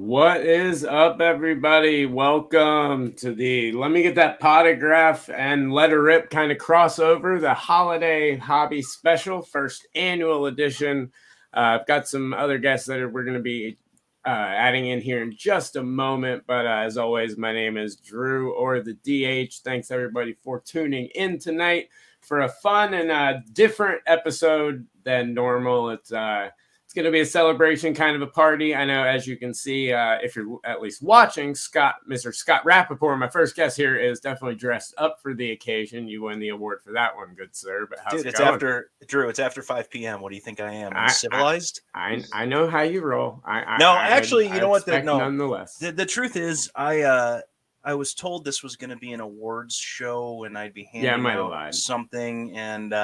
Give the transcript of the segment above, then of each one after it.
What is up, everybody? Welcome to the Let Me Get That Podagraph and Let Her Rip kind of crossover, the holiday hobby special, first annual edition. I've got some other guests that we're going to be adding in here in just a moment. But as always, my name is Drew, or the DH. Thanks, everybody, for tuning in tonight for a fun and different episode than normal. It's going to be a celebration, kind of a party. I know, as you can see, if you're at least watching, Mr. Scott Rappaport, my first guest here, is definitely dressed up for the occasion. You win the award for that one, good sir. But how's it going? It's after 5 p.m. What do you think I am? Civilized? I know how you roll. You know what? Nonetheless, the truth is, I was told this was going to be an awards show, and I'd be handing out something, and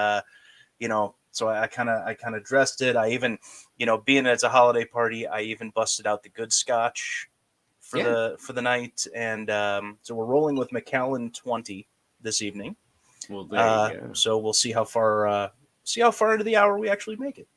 so I kind of dressed it. I even, being it's a holiday party, I even busted out the good scotch for the night, and so we're rolling with Macallan 20 this evening. Well, there you go. So we'll see how far into the hour we actually make it.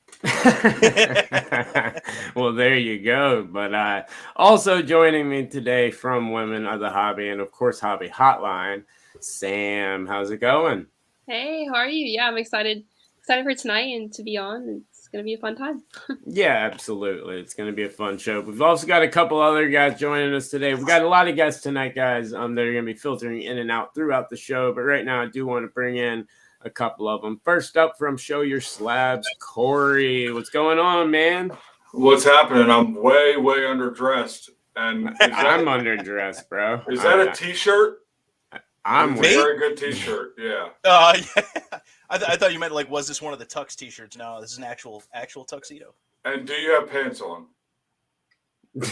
Well, there you go. But also joining me today from Women of the Hobby and, of course, Hobby Hotline, Sam. How's it going? Hey, how are you? Yeah, I'm excited for tonight and to be on. It's going to be a fun time. Yeah, absolutely. It's going to be a fun show. We've also got a couple other guys joining us today. We've got a lot of guests tonight, guys. They're going to be filtering in and out throughout the show. But right now, I do want to bring in a couple of them. First up from Show Your Slabs, Corey. What's going on, man? What's happening? I'm way underdressed. And I'm underdressed, bro. Is that a T-shirt? I'm wearing a very good T-shirt. Yeah. Yeah. I thought you meant was this one of the tux T-shirts? No, this is an actual tuxedo. And do you have pants on? Okay,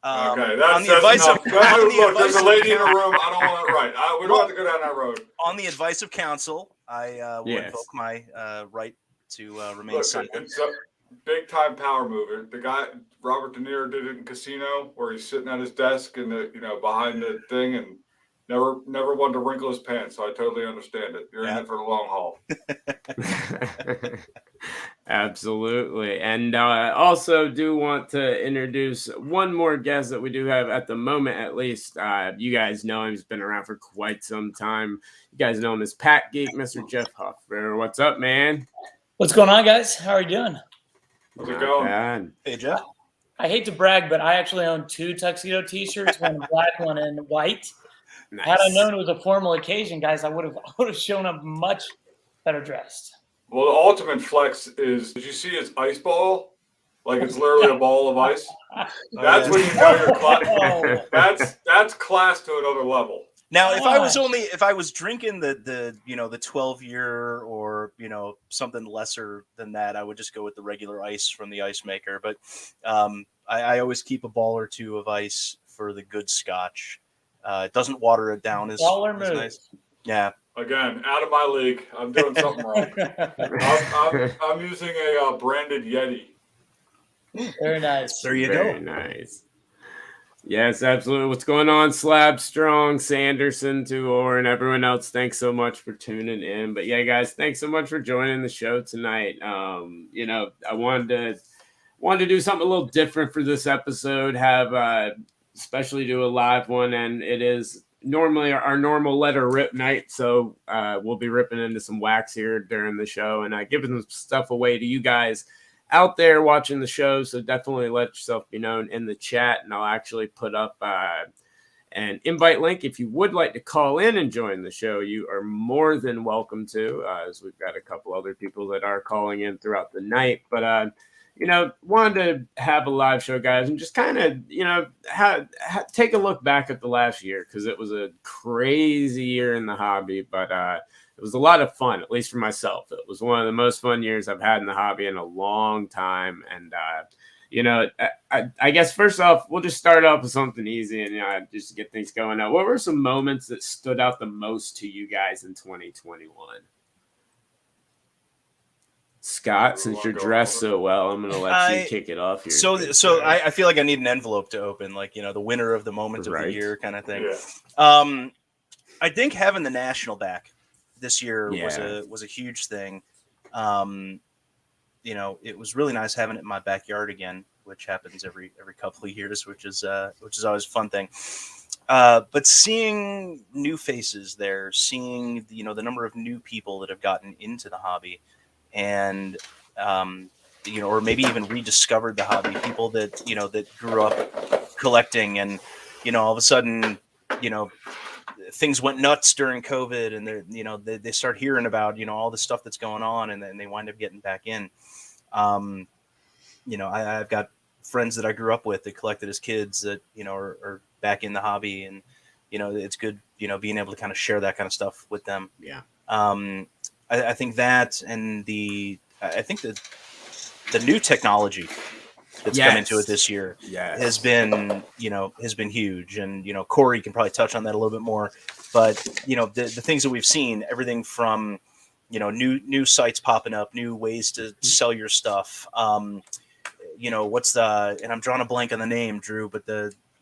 that's enough. Look, there's a lady in the room. I don't want it right. We don't have to go down that road. On the advice of counsel, I will invoke my right to remain silent. It's a big-time power mover. The guy, Robert De Niro, did it in Casino, where he's sitting at his desk and behind the thing and never wanted to wrinkle his pants, so I totally understand it. You're in it for the long haul. Absolutely. And also do want to introduce one more guest that we do have at the moment, at least. You guys know him. He's been around for quite some time. You guys know him as Pat Geek, Mr. Jeff Huffer. What's up, man? What's going on, guys? How are you doing? How's it going? Bad. Hey, Jeff. I hate to brag, but I actually own 2 tuxedo T-shirts, one black, one in white. Nice. Had I known it was a formal occasion, guys, I would have shown up much better dressed. Well, the ultimate flex is, did you see his ice ball? Like it's literally a ball of ice. That's when you know you're class. That's class to another level. Now, if I was drinking the 12-year or something lesser than that, I would just go with the regular ice from the ice maker. But I always keep a ball or two of ice for the good scotch. It doesn't water it down as nice. Yeah. Again, out of my league. I'm doing something wrong. I'm using a branded Yeti. Very nice. There you go. Very nice. Yes, absolutely. What's going on, Slab Strong, Sanderson, Tuor, and everyone else? Thanks so much for tuning in. But yeah, guys, thanks so much for joining the show tonight. I wanted to do something a little different for this episode. Especially do a live one, and it is normally our normal Let Her Rip night, so we'll be ripping into some wax here during the show and giving some stuff away to you guys out there watching the show. So definitely let yourself be known in the chat, and I'll actually put up an invite link. If you would like to call in and join the show, you are more than welcome to, as we've got a couple other people that are calling in throughout the night. But wanted to have a live show, guys, and just kind of, take a look back at the last year, because it was a crazy year in the hobby, but it was a lot of fun, at least for myself. It was one of the most fun years I've had in the hobby in a long time. And, I guess first off, we'll just start off with something easy and just to get things going. What were some moments that stood out the most to you guys in 2021? Scott, since you're dressed so well, I'm going to let you kick it off here. So I feel like I need an envelope to open, the winner of the moment of the year kind of thing. Yeah. I think having the national back this year was a huge thing. It was really nice having it in my backyard again. which happens every couple of years, which is always a fun thing. But seeing new faces there, seeing the number of new people that have gotten into the hobby, and or maybe even rediscovered the hobby, people that that grew up collecting, and all of a sudden things went nuts during COVID, and they start hearing about all the stuff that's going on, and then they wind up getting back in. I've got friends that I grew up with that collected as kids that are back in the hobby, and it's good being able to kind of share that kind of stuff with them. Yeah. I think that, and I think that the new technology that's come into it this year has been huge, and Corey can probably touch on that a little bit more, but the things that we've seen, everything from new sites popping up, new ways to sell your stuff. What's and I'm drawing a blank on the name, Drew, but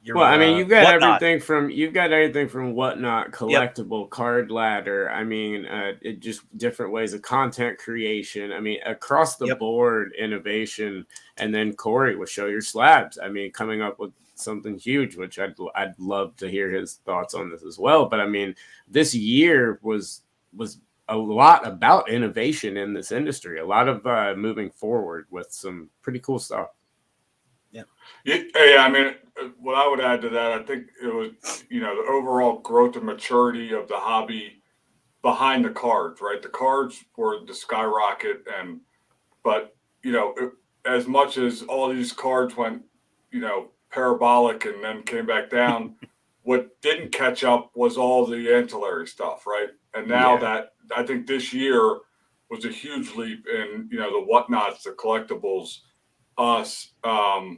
you've got everything from Whatnot, collectible, card ladder. I mean, it just different ways of content creation. I mean, across the board innovation. And then Corey will show your slabs. I mean, coming up with something huge, which I'd love to hear his thoughts on this as well. But I mean, this year was a lot about innovation in this industry, a lot of moving forward with some pretty cool stuff. Yeah, I mean, what I would add to that, I think it was, the overall growth and maturity of the hobby behind the cards, right? The cards were the skyrocket, but as much as all these cards went, parabolic and then came back down, what didn't catch up was all the ancillary stuff, right? And now that I think this year was a huge leap in, the whatnots, the collectibles, us, and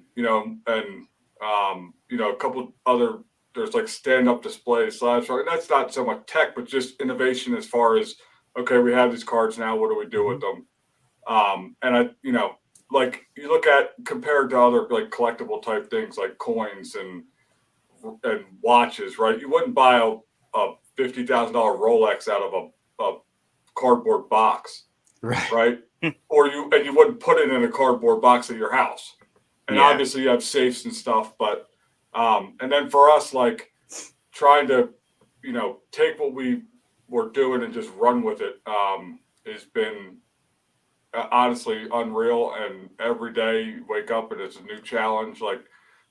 a couple other, there's like stand-up display slabs. So that's not so much tech, but just innovation as far as, okay, we have these cards now, what do we do with them? And I, like you look at compared to other like collectible type things like coins and watches, right? You wouldn't buy a $50,000 Rolex out of a cardboard box, right? Or you wouldn't put it in a cardboard box at your house. And obviously you have safes and stuff, but and then for us, like trying to take what we were doing and just run with it has been honestly unreal. And every day you wake up and it's a new challenge. Like,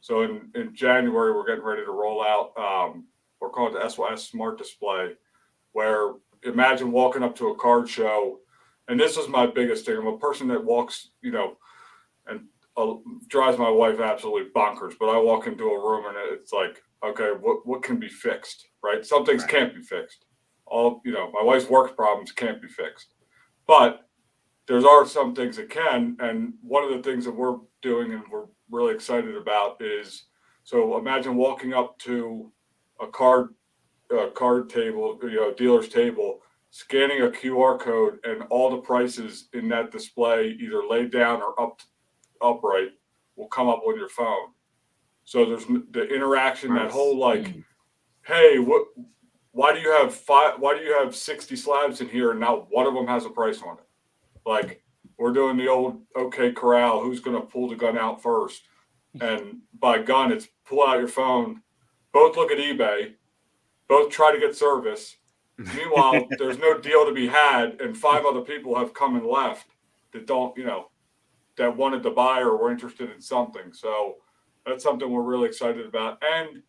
so in January, we're getting ready to roll out, we're calling it the SOS Smart Display, where imagine walking up to a card show. And this is my biggest thing. I'm a person that walks, and drives my wife absolutely bonkers, but I walk into a room and it's like, okay, what can be fixed, right? Some things can't be fixed. My wife's work problems can't be fixed, but there are some things that can. And one of the things that we're doing and we're really excited about is, so imagine walking up to a card table, dealer's table, scanning a QR code, and all the prices in that display, either laid down or upright, will come up on your phone. So there's the interaction, that whole like, hey, why do you have 60 slabs in here and not one of them has a price on it? Like, we're doing the old OK Corral, who's going to pull the gun out first? And by gun, it's pull out your phone, both look at eBay, both try to get service. Meanwhile, there's no deal to be had, and 5 other people have come and left that don't, that wanted to buy or were interested in something. So that's something we're really excited about. And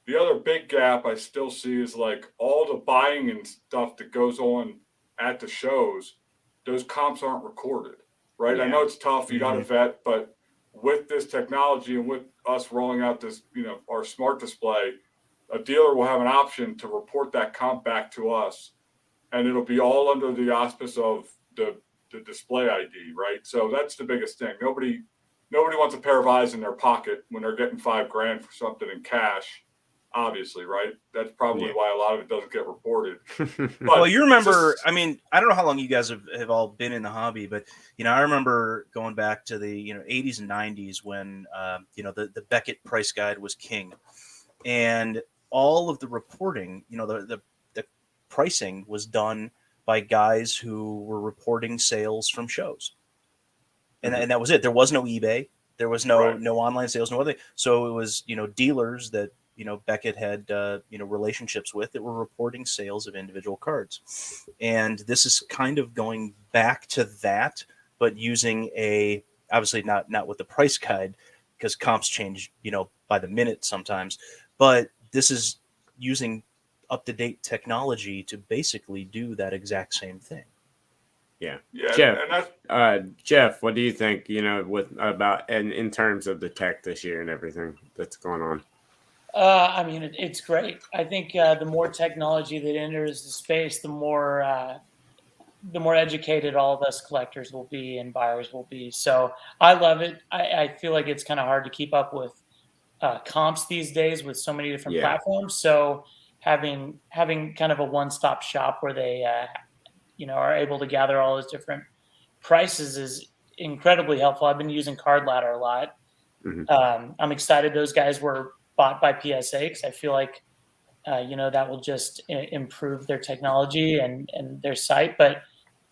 the other big gap I still see is like all the buying and stuff that goes on at the shows, those comps aren't recorded, right? I know it's tough, you got to vet, but with this technology and with us rolling out this, our smart display, a dealer will have an option to report that comp back to us, and it'll be all under the auspice of the display ID, right? So that's the biggest thing. Nobody wants a pair of eyes in their pocket when they're getting $5,000 for something in cash, obviously, right? That's probably why a lot of it doesn't get reported. But well, you remember, I mean, I don't know how long you guys have all been in the hobby, but, I remember going back to the, 80s and 90s when, the Beckett price guide was king. And all of the reporting, the pricing was done by guys who were reporting sales from shows. And that was it. There was no eBay. There was no online sales, no other. So it was, dealers that, Beckett had, relationships with that were reporting sales of individual cards. And this is kind of going back to that, but using obviously not with the price guide, because comps change, by the minute sometimes, but this is using up-to-date technology to basically do that exact same thing. Yeah. Jeff, Jeff, what do you think, in terms of the tech this year and everything that's going on? I mean, it's great. I think the more technology that enters the space, the more educated all of us collectors will be and buyers will be. So I love it. I feel like it's kind of hard to keep up with comps these days with so many different platforms. So having kind of a one-stop shop where they are able to gather all those different prices is incredibly helpful. I've been using Card Ladder a lot. Mm-hmm. I'm excited those guys were bought by PSA because I feel like that will just improve their technology and their site. But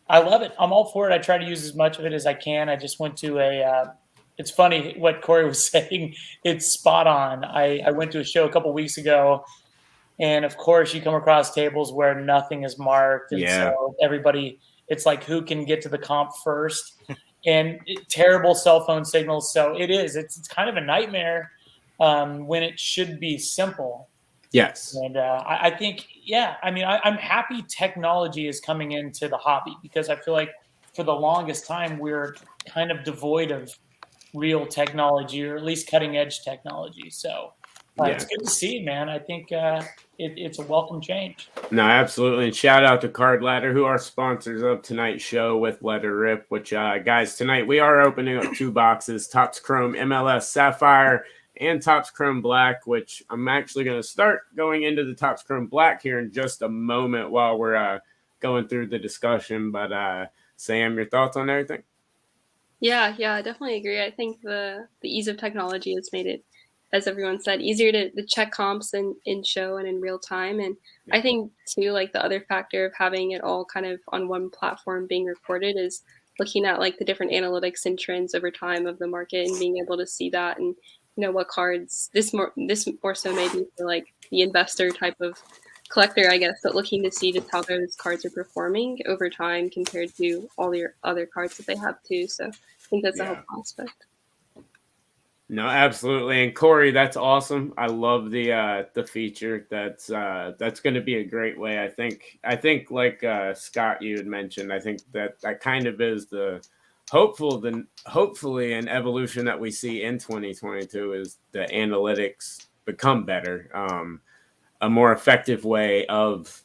I love it. I'm all for it. I try to use as much of it as I can. I just went to it's funny what Corey was saying. It's spot on. I went to a show a couple weeks ago, and of course you come across tables where nothing is marked. And so everybody, it's like who can get to the comp first, and terrible cell phone signals. So it's kind of a nightmare when it should be simple. Yes. And I think, I'm happy technology is coming into the hobby because I feel like for the longest time, we're kind of devoid of real technology or at least cutting edge technology. So it's good to see, man. I think it's a welcome change. No, absolutely. And shout out to Card Ladder, who are sponsors of tonight's show with Letter Rip, which, guys, tonight we are opening up 2 boxes, Topps Chrome MLS Sapphire and Topps Chrome Black, which I'm actually going to start going into the Topps Chrome Black here in just a moment while we're going through the discussion. But Sam, your thoughts on everything? Yeah, I definitely agree. I think the ease of technology has made it, as everyone said, easier to check comps in show and in real time. And I think too, like the other factor of having it all kind of on one platform being recorded is looking at like the different analytics and trends over time of the market and being able to see that and what cards this more so maybe for like the investor type of collector, I guess, but looking to see just how those cards are performing over time compared to all your other cards that they have too. So I think that's a helpful aspect. No, absolutely. And Corey, that's awesome. I love the feature. That's going to be a great way. I think like Scott, you had mentioned, I think that kind of is hopefully an evolution that we see in 2022 is the analytics become better, a more effective way of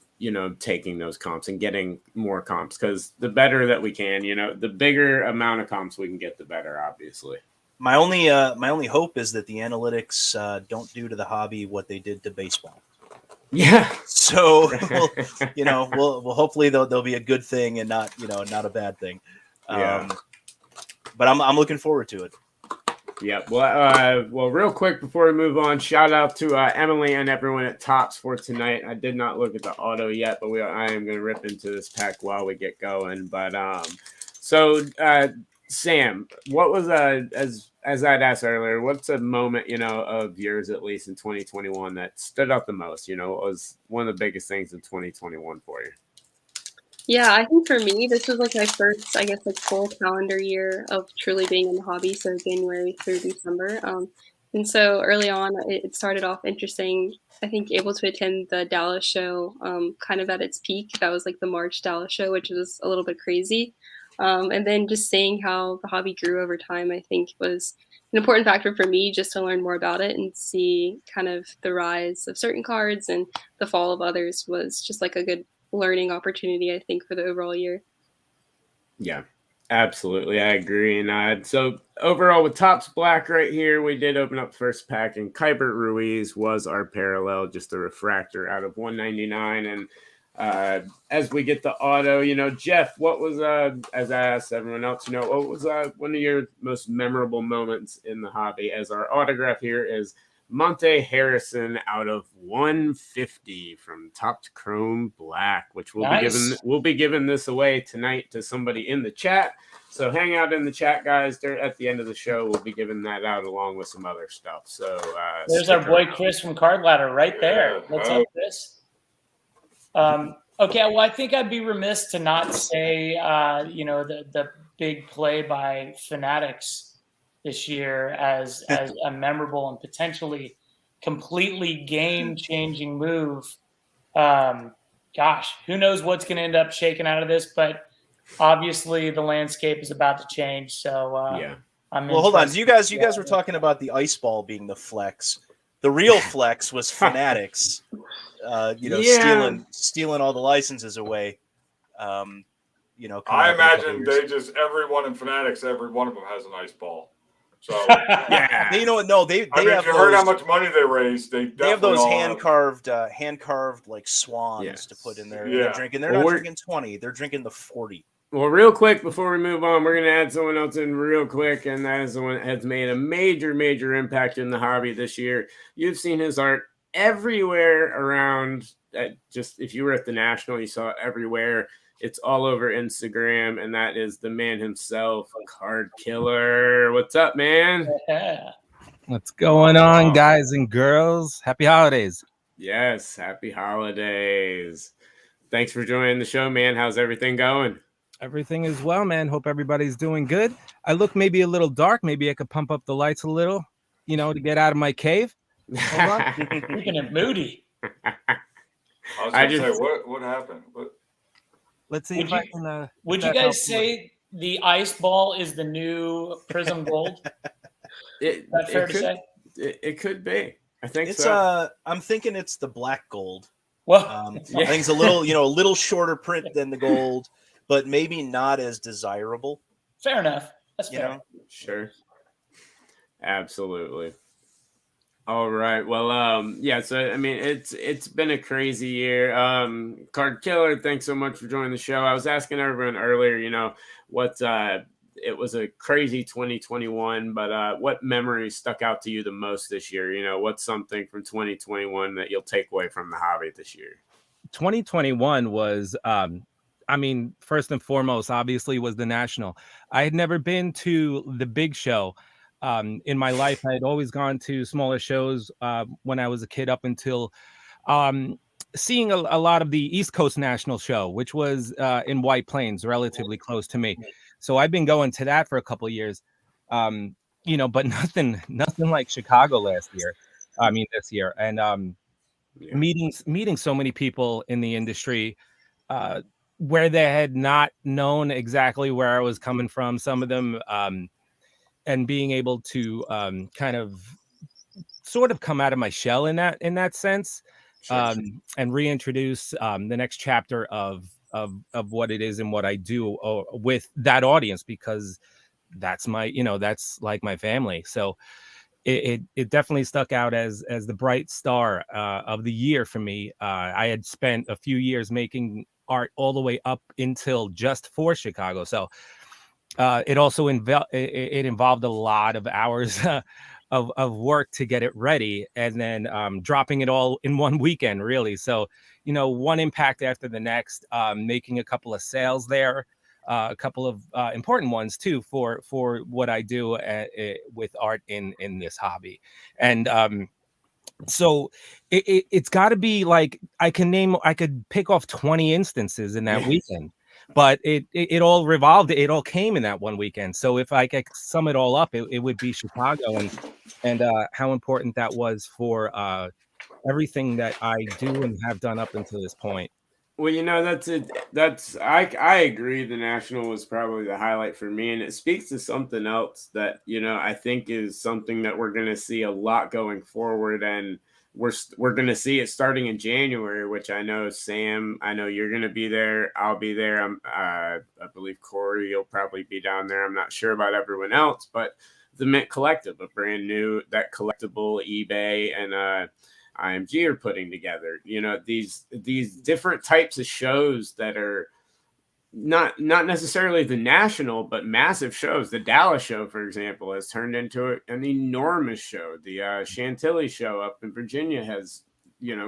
taking those comps and getting more comps, because the better that we can, the bigger amount of comps we can get, the better, obviously. My only hope is that the analytics don't do to the hobby what they did to baseball. Yeah. So we'll hopefully they'll be a good thing and not a bad thing. But I'm looking forward to it. Yeah. Well, real quick before we move on, shout out to Emily and everyone at Topps for tonight. I did not look at the auto yet, but I am going to rip into this pack while we get going. But Sam, what was as I'd asked earlier, what's a moment of yours at least in 2021 that stood out the most? What was one of the biggest things in 2021 for you? Yeah, I think for me, this was like my first, I guess, like full calendar year of truly being in the hobby. So January through December. And so early on, it started off interesting. I think able to attend the Dallas show kind of at its peak. That was like the March Dallas show, which was a little bit crazy. And then just seeing how the hobby grew over time, I think was an important factor for me just to learn more about it and see kind of the rise of certain cards and the fall of others was just like a good learning opportunity, I think, for the overall year. Yeah, absolutely. I agree. And so overall with Topps Black right here, we did open up first pack, and Kuiper Ruiz was our parallel, just a refractor out of 199. And as we get the auto, Jeff, what was, as I asked everyone else, what was one of your most memorable moments in the hobby? As our autograph here is Monte Harrison out of 150 from Topped Chrome Black, which we'll be giving this away tonight to somebody in the chat. So hang out in the chat, guys. At the end of the show, we'll be giving that out along with some other stuff. So there's our boy Chris from Card Ladder right there. What's up, Chris? Okay, well, I think I'd be remiss to not say, the big play by Fanatics this year as a memorable and potentially completely game-changing move. Gosh, who knows what's going to end up shaking out of this, but obviously the landscape is about to change. So hold on. You guys were talking about the ice ball being the flex. The real flex was Fanatics, stealing all the licenses away. I imagine everyone in Fanatics, every one of them has an ice ball. So yeah, they have. You heard how much money they raised. They have those hand carved like swans to put in there. Yeah. They're not drinking 20. They're drinking the 40. Well, real quick before we move on, we're going to add someone else in real quick, and that is someone that has made a major, major impact in the hobby this year. You've seen his art everywhere around. Just if you were at the National, you saw it everywhere. It's all over Instagram, and that is the man himself, Card Killer. What's up, man? Yeah. What's going on, guys and girls? Happy holidays. Yes, happy holidays. Thanks for joining the show, man. How's everything going? Everything is well, man. Hope everybody's doing good. I look maybe a little dark. Maybe I could pump up the lights a little, to get out of my cave. Looking at Moody. I was going to say, what happened? Let's see if I can. Would you guys say the ice ball is the new Prism Gold? Is that fair to say? It could be. I think so. I'm thinking it's the black gold. Well, I think it's a little shorter print than the gold, but maybe not as desirable. Fair enough. That's fair. Sure. Absolutely. All right. Well, so I mean, it's been a crazy year. Card Killer, thanks so much for joining the show. I was asking everyone earlier, what it was a crazy 2021, but what memories stuck out to you the most this year? What's something from 2021 that you'll take away from the hobby this year? 2021 was, first and foremost, obviously, was the National. I had never been to the big show. In my life, I had always gone to smaller shows when I was a kid up until seeing a lot of the East Coast National Show, which was in White Plains, relatively close to me. So I've been going to that for a couple of years, but nothing like Chicago this year. And meeting so many people in the industry where they had not known exactly where I was coming from, some of them. And being able to kind of sort of come out of my shell in that sense, sure. And reintroduce the next chapter of what it is and what I do with that audience, because that's that's like my family. So it definitely stuck out as the bright star of the year for me. I had spent a few years making art all the way up until just for Chicago. So it also involved a lot of hours of work to get it ready, and then dropping it all in one weekend, really. So, one impact after the next, making a couple of sales there, a couple of important ones too for what I do with art in this hobby. And so it's got to be like I could pick off 20 instances in that weekend. But it all came in that one weekend. So if I could sum it all up, it would be Chicago and how important that was for everything that I do and have done up until this point. Well, that's it. I agree. The National was probably the highlight for me, and it speaks to something else that I think is something that we're going to see a lot going forward, and we're going to see it starting in January, which I know, Sam, I know you're going to be there. I'll be there. I believe Corey, you'll probably be down there. I'm not sure about everyone else, but the Mint Collective, a brand new, that collectible eBay and IMG are putting together, these different types of shows that are not necessarily the national, but massive shows. The Dallas show, for example, has turned into an enormous show. The Chantilly show up in Virginia has,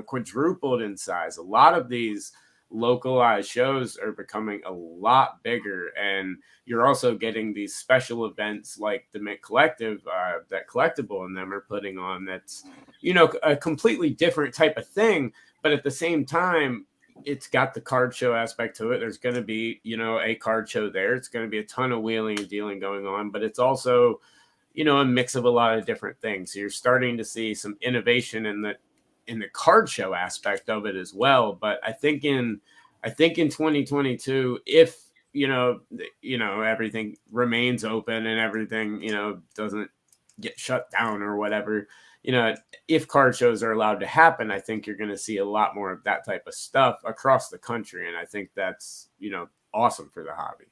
quadrupled in size. A lot of these localized shows are becoming a lot bigger, and you're also getting these special events like the Mint Collective that Collectible and them are putting on. That's a completely different type of thing, but at the same time, it's got the card show aspect to it. There's going to be, a card show there. It's going to be a ton of wheeling and dealing going on, but it's also, a mix of a lot of different things. So you're starting to see some innovation in the card show aspect of it as well. But I think in 2022, if everything remains open and everything doesn't get shut down or whatever, if card shows are allowed to happen, I think you're going to see a lot more of that type of stuff across the country. And I think that's, awesome for the hobby.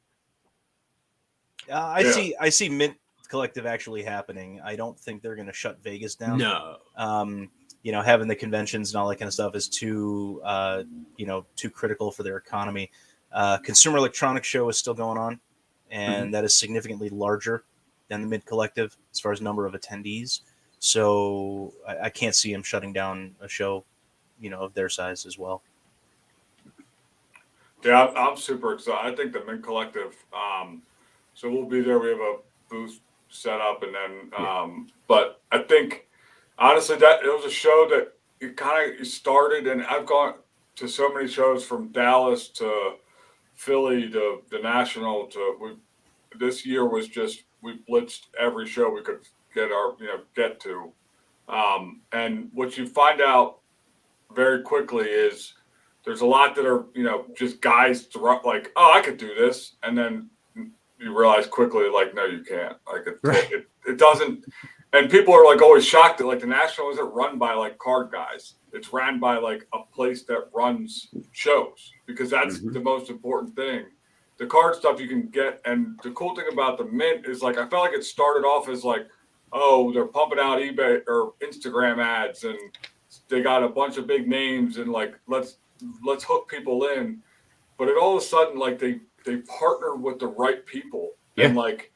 I see Mint Collective actually happening. I don't think they're going to shut Vegas down. No. Having the conventions and all that kind of stuff is too critical for their economy. Consumer Electronics Show is still going on, and that is significantly larger than the Mint Collective as far as number of attendees. So I can't see him shutting down a show, of their size as well. Yeah, I'm super excited. I think the Mint Collective, so we'll be there. We have a booth set up, and then, but I think honestly that it was a show that it kind of started, and I've gone to so many shows from Dallas to Philly to the National this year was just, we blitzed every show we could get to. And what you find out very quickly is there's a lot that are, just guys like, oh, I could do this. And then you realize quickly, like, no, you can't. Like it doesn't. And people are like always shocked that like the National isn't run by like card guys. It's ran by like a place that runs shows, because that's the most important thing. The card stuff you can get. And the cool thing about the Mint is like, I felt like it started off as like, oh, they're pumping out eBay or Instagram ads and they got a bunch of big names and like, let's hook people in. But it all of a sudden, like they partnered with the right people. And like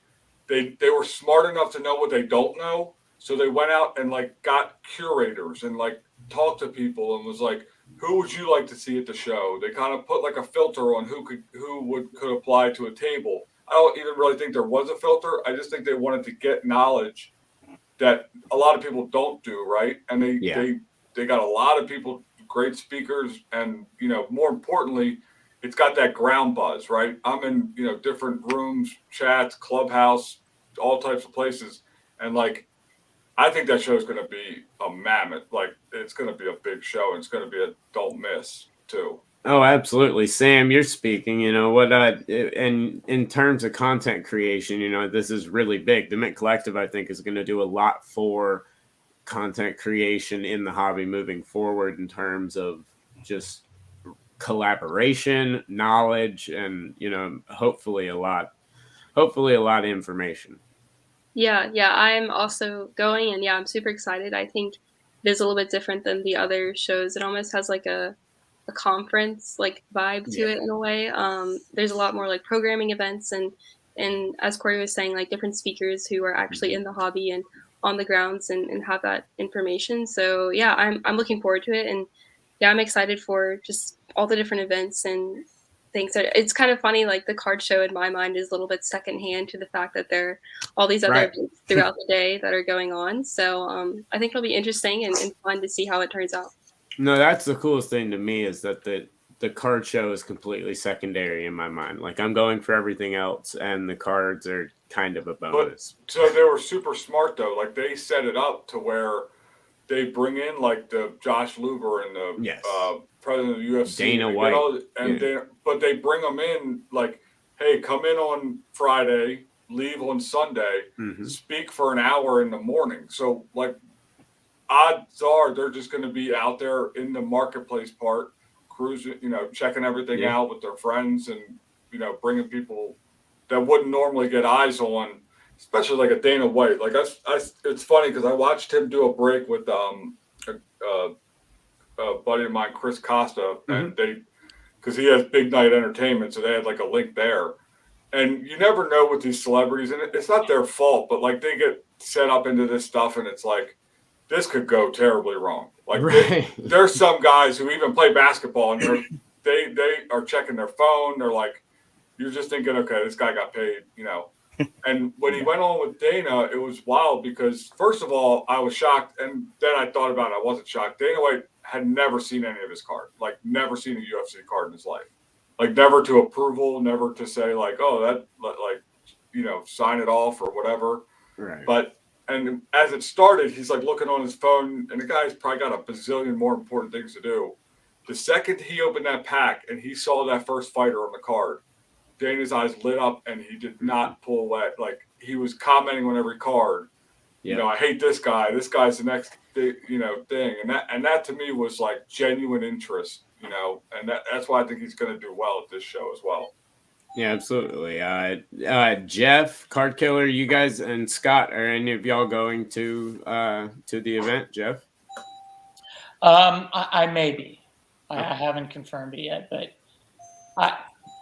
they were smart enough to know what they don't know. So they went out and like got curators and like talked to people and was like, who would you like to see at the show? They kind of put like a filter on who could apply to a table. I don't even really think there was a filter. I just think they wanted to get knowledge that a lot of people don't do, right? And they got a lot of people, great speakers, and more importantly, it's got that ground buzz, right? I'm in different rooms, chats, clubhouse, all types of places, and like I think that show is going to be a mammoth. Like it's going to be a big show, and it's going to be a don't miss too. Oh, absolutely. Sam, you're speaking, and in terms of content creation, this is really big. The Mint Collective, I think, is going to do a lot for content creation in the hobby moving forward in terms of just collaboration, knowledge, and, hopefully a lot of information. Yeah, I'm also going, and I'm super excited. I think it is a little bit different than the other shows. It almost has like a conference like vibe to it in a way. There's a lot more like programming events and as Corey was saying, like different speakers who are actually in the hobby and on the grounds and have that information. So I'm looking forward to it, and I'm excited for just all the different events and things. It's kind of funny, like the card show in my mind is a little bit secondhand to the fact that there are all these other events throughout the day that are going on. So I think it'll be interesting and fun to see how it turns out. No, that's the coolest thing to me is that the card show is completely secondary in my mind. Like I'm going for everything else, and the cards are kind of a bonus. But, so they were super smart though. Like they set it up to where they bring in like the Josh Luber and the president of the UFC, Dana White, but they bring them in like, hey, come in on Friday, leave on Sunday, speak for an hour in the morning. So like, odds are they're just going to be out there in the marketplace part, cruising, checking everything out with their friends and, bringing people that wouldn't normally get eyes on, especially like a Dana White. Like it's funny because I watched him do a break with a buddy of mine, Chris Costa, and because he has Big Night Entertainment, so they had like a link there. And you never know with these celebrities, and it's not their fault, but like they get set up into this stuff, and it's like this could go terribly wrong. Like there's some guys who even play basketball, and they are checking their phone. They're like, you're just thinking, okay, this guy got paid, you know. And when he went on with Dana, it was wild because first of all, I was shocked, and then I thought about it. I wasn't shocked. Dana White had never seen any of his cards, like never seen a UFC card in his life. Like never to approval, never to say like, oh, that like, you know, sign it off or whatever. Right. But and as it started, he's like looking on his phone, and the guy's probably got a bazillion more important things to do. The second he opened that pack and he saw that first fighter on the card, Dana's eyes lit up, and he did not pull away. Like he was commenting on every card. You know, I hate this guy. This guy's the next, thing, and that to me was like genuine interest. You know, and that's why I think he's going to do well at this show as well. Yeah, absolutely. Jeff, Card Killer, you guys and Scott, are any of y'all going to the event? Jeff? I may be. I haven't confirmed it yet, but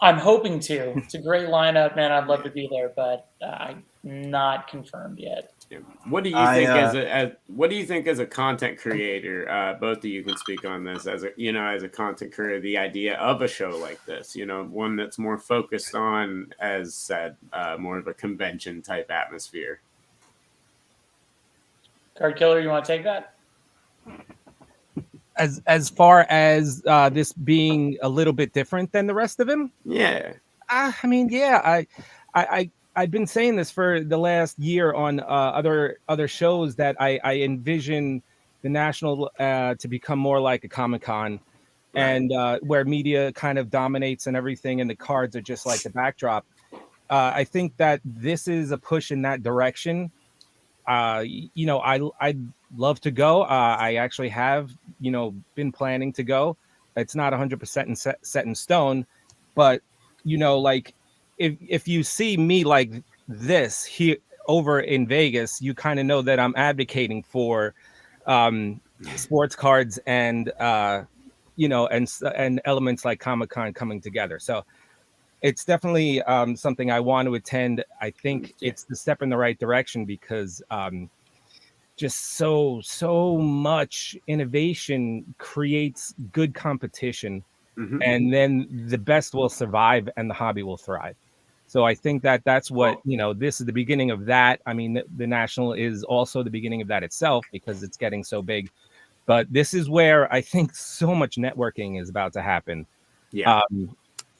I'm hoping to. It's a great lineup, man. I'd love to be there, but I'm not confirmed yet. What do you think as a content creator? Both of you can speak on this as a content creator. The idea of a show like this, one that's more focused on, as said, more of a convention type atmosphere. Card Killer, you want to take that? As far as this being a little bit different than the rest of them, yeah. I've been saying this for the last year on other shows that I envision the National to become more like a Comic-Con, right. And where media kind of dominates and everything, and the cards are just like the backdrop. I think that this is a push in that direction. I'd love to go. I actually have, been planning to go. It's not 100% set in stone, but like. If you see me like this here over in Vegas, you kind of know that I'm advocating for sports cards and and elements like Comic-Con coming together. So it's definitely something I want to attend. I think it's the step in the right direction because just so much innovation creates good competition, and then the best will survive and the hobby will thrive. So I think that's what, this is the beginning of that. I mean, the National is also the beginning of that itself because it's getting so big. But this is where I think so much networking is about to happen. Yeah.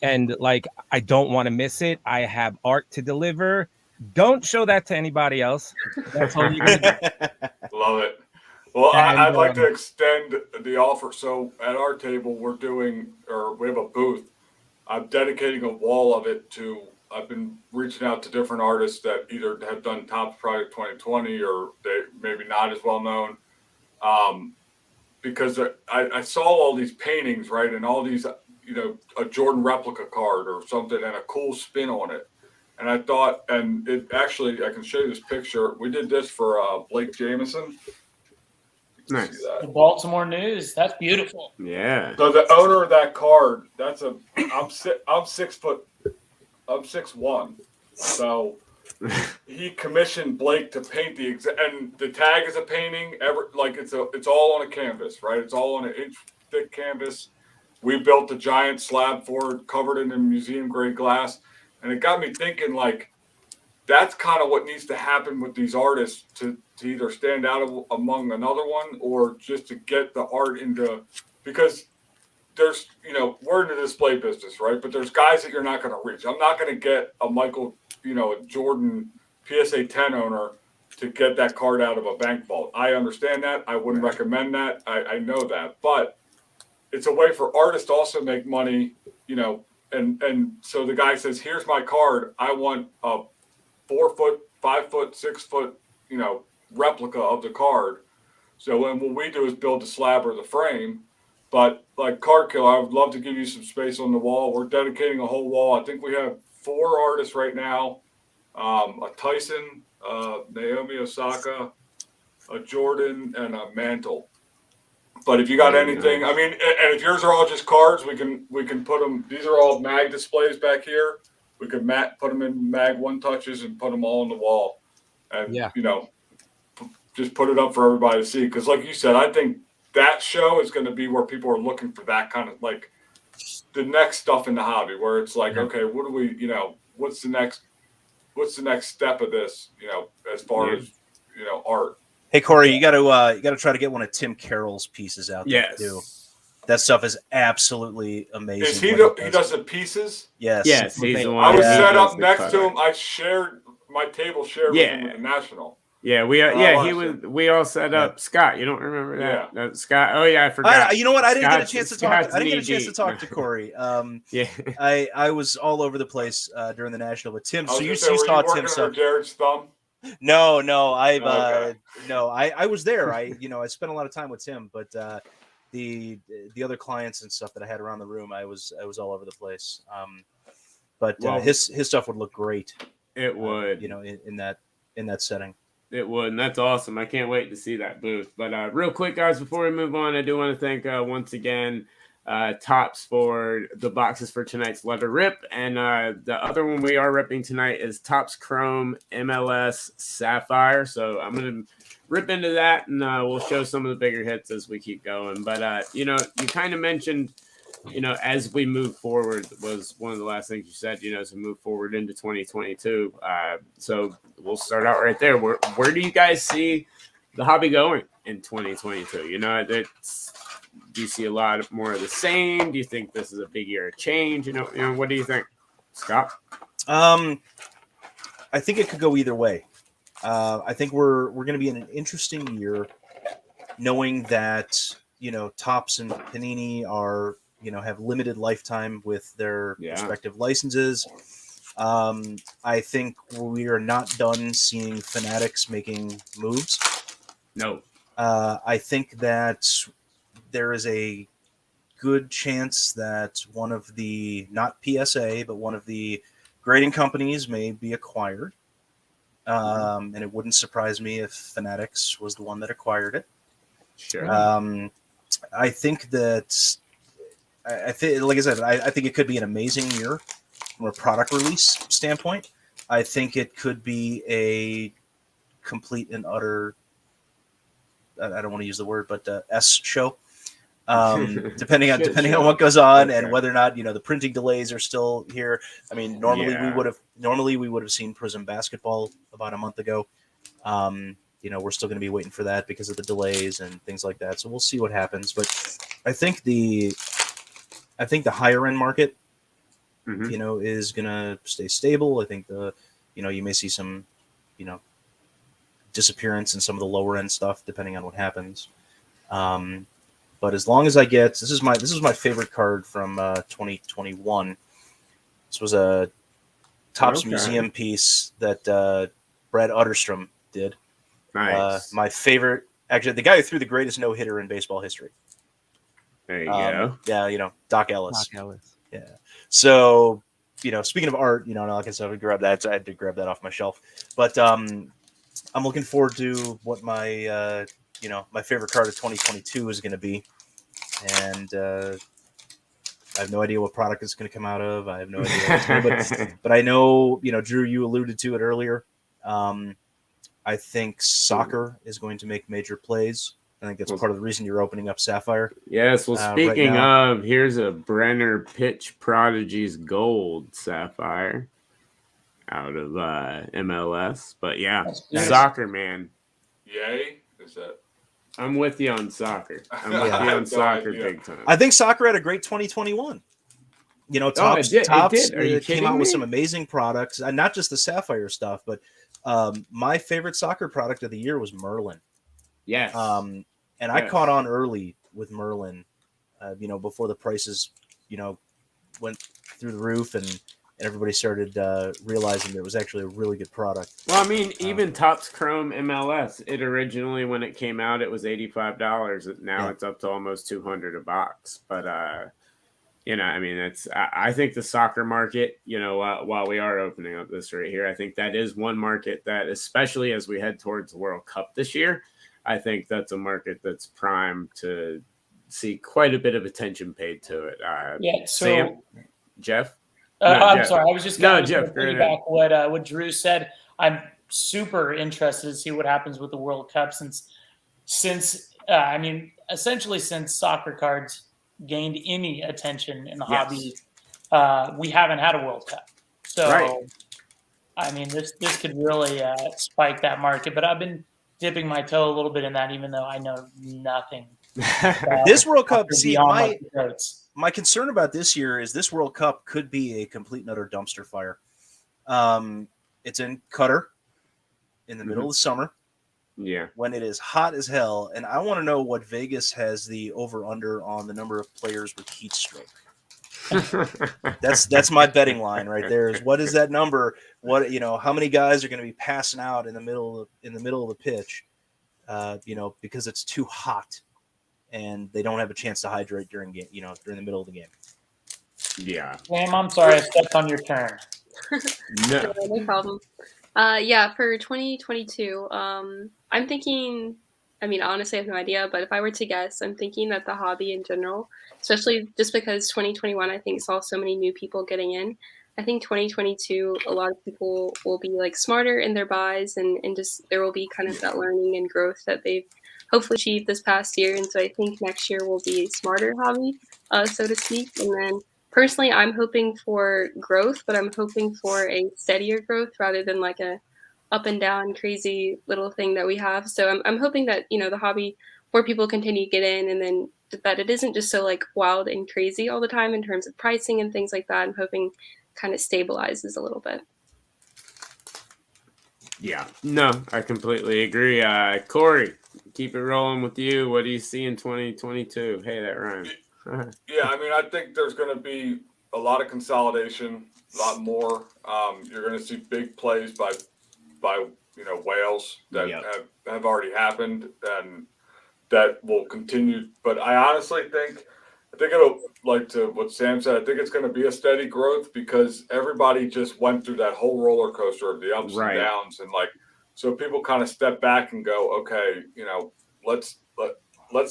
And like, I don't want to miss it. I have art to deliver. Don't show that to anybody else. That's all you're going to do. Love it. Well, I'd like to extend the offer. So at our table, we have a booth. I'm dedicating a wall of it to. I've been reaching out to different artists that either have done Topps Project 2020 or they maybe not as well known, because I saw all these paintings, right, and all these, a Jordan replica card or something and a cool spin on it. And I thought, and it actually, I can show you this picture. We did this for Blake Jameson. Nice. The Baltimore News. That's beautiful. Yeah. So the owner of that card, I'm 6 foot. I'm 6'1", so he commissioned Blake to paint and the tag is a painting. It's all on a canvas, right? It's all on an inch thick canvas. We built a giant slab for it, covered it in museum grade glass, and it got me thinking. Like, that's kind of what needs to happen with these artists to either stand out among another one or just to get the art into, because. There's, we're in the display business, right? But there's guys that you're not going to reach. I'm not going to get a Michael, a Jordan PSA 10 owner to get that card out of a bank vault. I understand that. I wouldn't recommend that. I know that. But it's a way for artists to also make money, and so the guy says, here's my card. I want a 4 foot, 5 foot, 6 foot, replica of the card. So then what we do is build the slab or the frame. But like Card Killer, I would love to give you some space on the wall. We're dedicating a whole wall. I think we have 4 artists right now: a Tyson, Naomi Osaka, a Jordan, and a Mantle. But if you got anything, I mean, and if yours are all just cards, we can put them. These are all mag displays back here. We could put them in mag one touches and put them all on the wall, and just put it up for everybody to see. Because, like you said, I think that show is going to be where people are looking for that kind of like the next stuff in the hobby, where it's like, okay, what do we, what's the next step of this, as far as art. Hey Corey, you got to try to get one of Tim Carroll's pieces out there too. That stuff is absolutely amazing. Is he he does the pieces? Yes. Yes, he's the one. I was set up next to him. I shared my table with him with the National. Yeah, we all set up. Scott, you don't remember that? Yeah. Scott. Oh yeah, I forgot. You know what? I didn't get a chance to talk. I didn't get a chance to talk to Corey. I was all over the place during the National with Tim. So you saw Tim stuff. Jared's thumb? No, I was there. I spent a lot of time with Tim, but the other clients and stuff that I had around the room, I was all over the place. But his stuff would look great. It would, in that setting. It would, and that's awesome. I can't wait to see that booth. But real quick, guys, before we move on, I do want to thank once again Tops for the boxes for tonight's Letter Rip. And the other one we are ripping tonight is Tops Chrome MLS Sapphire. So I'm going to rip into that, and we'll show some of the bigger hits as we keep going. But, you kind of mentioned, as we move forward was one of the last things you said, as we move forward into 2022. So we'll start out right there. Where do you guys see the hobby going in 2022? Do you see a lot more of the same? Do you think this is a big year of change? What do you think, Scott? I think it could go either way. I think we're going to be in an interesting year, knowing that Topps and Panini are have limited lifetime with their respective licenses. I think we are not done seeing Fanatics making moves. No. I think that there is a good chance that one of the, not PSA, but one of the grading companies may be acquired. And it wouldn't surprise me if Fanatics was the one that acquired it. Sure. I think that, I think, like I said, I think it could be an amazing year from a product release standpoint. I think it could be a complete and utter, I don't want to use the word, but S show. Depending on what goes on and whether or not the printing delays are still here. I mean, normally we would have seen Prism Basketball about a month ago. We're still going to be waiting for that because of the delays and things like that. So we'll see what happens. But I think the higher end market, is going to stay stable. I think you may see some, disappearance in some of the lower end stuff depending on what happens. But as long as I get, this is my favorite card from 2021. This was a Topps museum piece that Brad Utterstrom did. Nice. My favorite, actually, the guy who threw the greatest no-hitter in baseball history. There you go. Yeah, Doc Ellis. Yeah. So, speaking of art, like I said, I had to grab that off my shelf. But I'm looking forward to what my my favorite card of 2022 is going to be. And I have no idea what product it's going to come out of. I have no idea. But I know, Drew, you alluded to it earlier. I think soccer is going to make major plays. I think that's part of the reason you're opening up Sapphire. Yes. Well, speaking of, here's a Brenner Pitch Prodigies Gold Sapphire out of MLS. But yeah, soccer, man. Yay. Is that? I'm with you on soccer. I'm with you on soccer big time. I think soccer had a great 2021. Topps came out with some amazing products, and not just the Sapphire stuff, but my favorite soccer product of the year was Merlin. Yes. And I caught on early with Merlin, before the prices, went through the roof and everybody started realizing that it was actually a really good product. Well, I mean, even Topps Chrome MLS, it originally, when it came out, it was $85. Now it's up to almost $200 a box. But, I think the soccer market, while we are opening up this right here, I think that is one market that, especially as we head towards the World Cup this year, I think that's a market that's primed to see quite a bit of attention paid to it. Yeah, so Sam, Jeff. I'm Jeff. sorry. I was just going to Jeff, piggyback what Drew said. I'm super interested to see what happens with the World Cup since I mean, essentially since soccer cards gained any attention in the hobby, we haven't had a World Cup. So, I mean, this could really spike that market. But I've been dipping my toe a little bit in that, even though I know nothing. This World Cup, see, my concern about this year is this World Cup could be a complete and utter dumpster fire. It's in Qatar in the middle of the summer. Yeah. When it is hot as hell. And I want to know what Vegas has the over-under on the number of players with heat stroke. That's my betting line right there. Is what is that number? What, how many guys are going to be passing out in the middle of the pitch, because it's too hot and they don't have a chance to hydrate during the middle of the game. Yeah. Sam, I'm sorry, I stepped on your turn. No problem. For 2022, I'm thinking, I mean, honestly, I have no idea, but if I were to guess, I'm thinking that the hobby in general, especially just because 2021, I think, saw so many new people getting in. I think 2022, a lot of people will be like smarter in their buys and just there will be kind of that learning and growth that they've hopefully achieved this past year. And so I think next year will be a smarter hobby, so to speak. And then personally, I'm hoping for growth, but I'm hoping for a steadier growth rather than like a up and down crazy little thing that we have. So I'm hoping that, the hobby, more people continue to get in, and then that it isn't just so like wild and crazy all the time in terms of pricing and things like that. I'm hoping kind of stabilizes a little bit. Yeah, no, I completely agree. Corey, keep it rolling with you. What do you see in 2022? Hey, that rhymes. Yeah, I mean, I think there's going to be a lot of consolidation, a lot more. You're going to see big plays by whales that have already happened and that will continue. But I honestly think it'll, like to what Sam said, I think it's going to be a steady growth because everybody just went through that whole roller coaster of the ups and downs, and so people kind of step back and go, okay, let's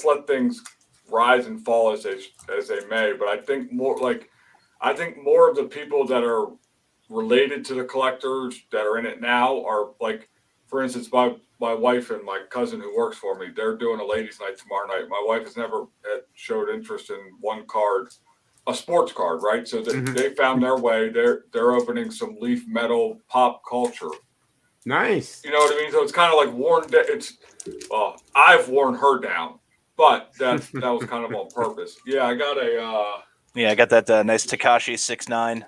let things rise and fall as they may. But I think more of the people that are related to the collectors that are in it now are like, for instance, my wife and my cousin who works for me, they're doing a ladies' night tomorrow night. My wife has never showed interest in one card, a sports card, right? So they found their way. They're opening some leaf metal pop culture. Nice. You know what I mean? So it's kind of like I've worn her down, but that was kind of on purpose. Yeah, I got I got that nice Takashi 6'9",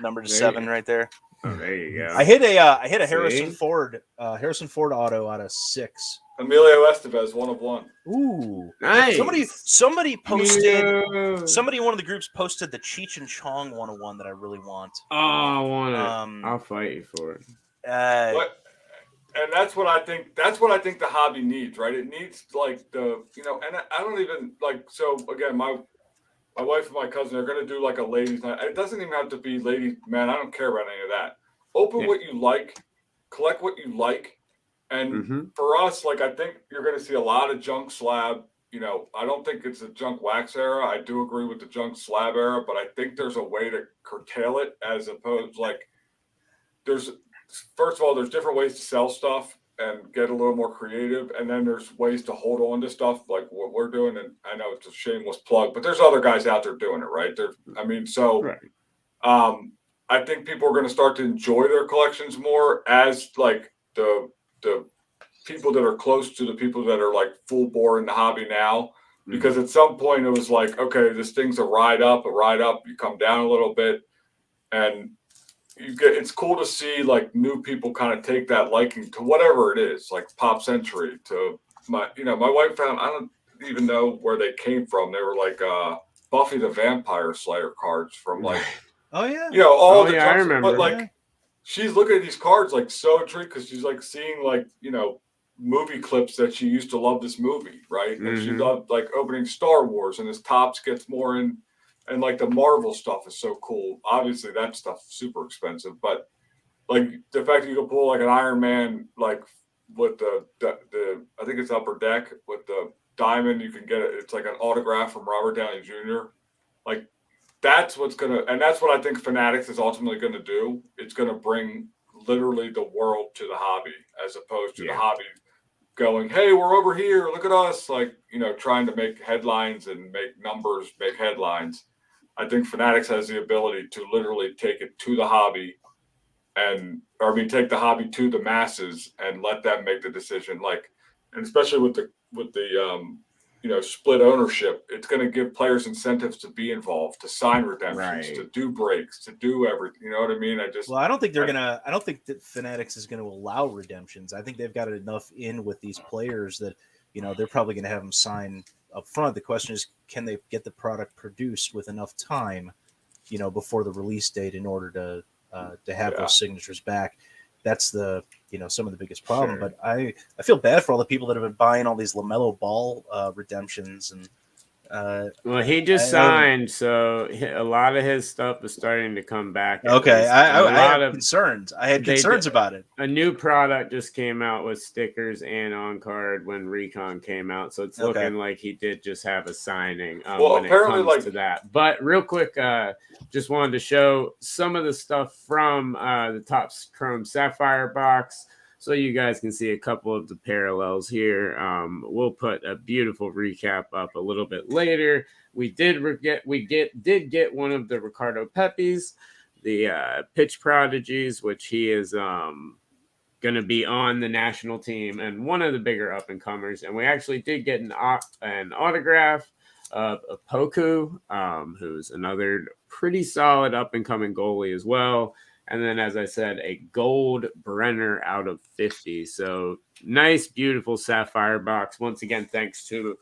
number 7 right there. Oh, there you go. I hit a Harrison Ford auto out of 6. Emilio Estevez, 1 of 1. Ooh, nice. Somebody posted. Somebody in one of the groups posted the Cheech and Chong 101 that I really want. Oh, I want it. I'll fight you for it. And that's what I think. That's what I think the hobby needs, right? It needs like and I don't even like. So again, my wife and my cousin are going to do like a ladies' night. It doesn't even have to be ladies, man. I don't care about any of that. Open what you like, collect what you like. And for us, like, I think you're going to see a lot of junk slab. I don't think it's a junk wax era. I do agree with the junk slab era, but I think there's a way to curtail it as opposed first of all, there's different ways to sell stuff and get a little more creative. And then there's ways to hold on to stuff like what we're doing. And I know it's a shameless plug, but there's other guys out there doing it, right? I think people are going to start to enjoy their collections more as like the people that are close to the people that are like full bore in the hobby now, because at some point it was like, okay, this thing's a ride up, you come down a little bit, and it's cool to see like new people kind of take that liking to whatever it is, like Pop Century to my wife found, I don't even know where they came from. They were like Buffy the Vampire Slayer cards from like, oh yeah, I remember. But like, she's looking at these cards like so intrigued because she's like seeing like, movie clips that she used to love this movie, right? And she loved like opening Star Wars, and his Tops gets more in, and like the Marvel stuff is so cool. Obviously that stuff's super expensive, but like the fact that you can pull like an Iron Man, like with the I think it's Upper Deck with the diamond, you can get it. It's like an autograph from Robert Downey Jr. Like that's what's and that's what I think Fanatics is ultimately going to do. It's going to bring literally the world to the hobby, as opposed to the hobby going, hey, we're over here, look at us, like, trying to make headlines and make numbers, make headlines. I think Fanatics has the ability to literally take it to the hobby take the hobby to the masses and let them make the decision. Like, and especially with the split ownership, it's going to give players incentives to be involved, to sign redemptions, to do breaks, to do everything. You know what I mean? I don't think I don't think that Fanatics is going to allow redemptions. I think they've got enough in with these players that, they're probably going to have them sign up front. The question is, can they get the product produced with enough time, before the release date in order to have those signatures back? That's some of the biggest problem. Sure. But I feel bad for all the people that have been buying all these LaMelo Ball redemptions. And well, he just signed, so a lot of his stuff is starting to come back. Okay, I had concerns. I had concerns about it. A new product just came out with stickers and on card when Recon came out, so it's looking like he did just have a signing when it comes to that. But real quick, just wanted to show some of the stuff from the Topps Chrome Sapphire box, so you guys can see a couple of the parallels here. We'll put a beautiful recap up a little bit later. We did get one of the Ricardo Pepis, the pitch prodigies, which he is going to be on the national team and one of the bigger up and comers. And we actually did get an autograph of Poku, who's another pretty solid up and coming goalie as well. And then, as I said, a gold Brenner out of 50. So nice, beautiful sapphire box. Once again, thanks to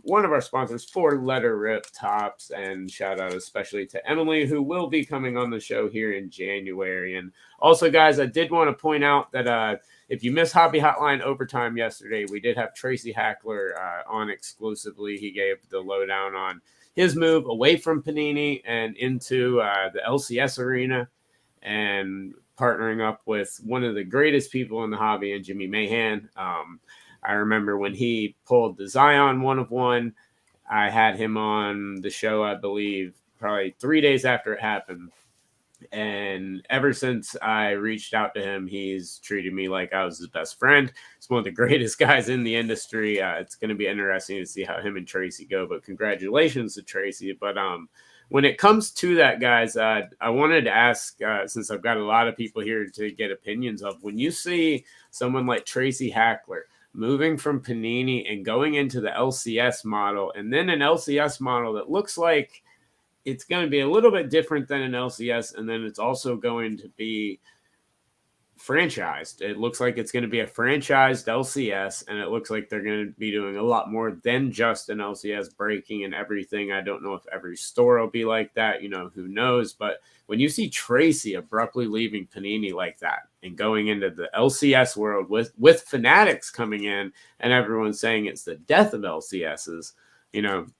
one of our sponsors for Letter Rip Tops, and shout out especially to Emily, who will be coming on the show here in January. And also, guys, I did want to point out that if you missed Hobby Hotline Overtime yesterday, we did have Tracy Hackler on exclusively. He gave the lowdown on his move away from Panini and into the LCS arena, and partnering up with one of the greatest people in the hobby, and Jimmy Mahan. I remember when he pulled the Zion 1/1, I had him on the show, I believe, probably 3 days after it happened. And ever since I reached out to him, he's treated me like I was his best friend. He's one of the greatest guys in the industry. It's going to be interesting to see how him and Tracy go, but congratulations to Tracy. But when it comes to that, guys, I wanted to ask, since I've got a lot of people here to get opinions of, when you see someone like Tracy Hackler moving from Panini and going into the LCS model, and then an LCS model that looks like it's going to be a little bit different than an LCS, and then it's also going to be franchised. It looks like it's going to be a franchised LCS, and it looks like they're going to be doing a lot more than just an LCS breaking and everything. I don't know if every store will be like that, who knows. But when you see Tracy abruptly leaving Panini like that and going into the LCS world with Fanatics coming in and everyone saying it's the death of LCSs,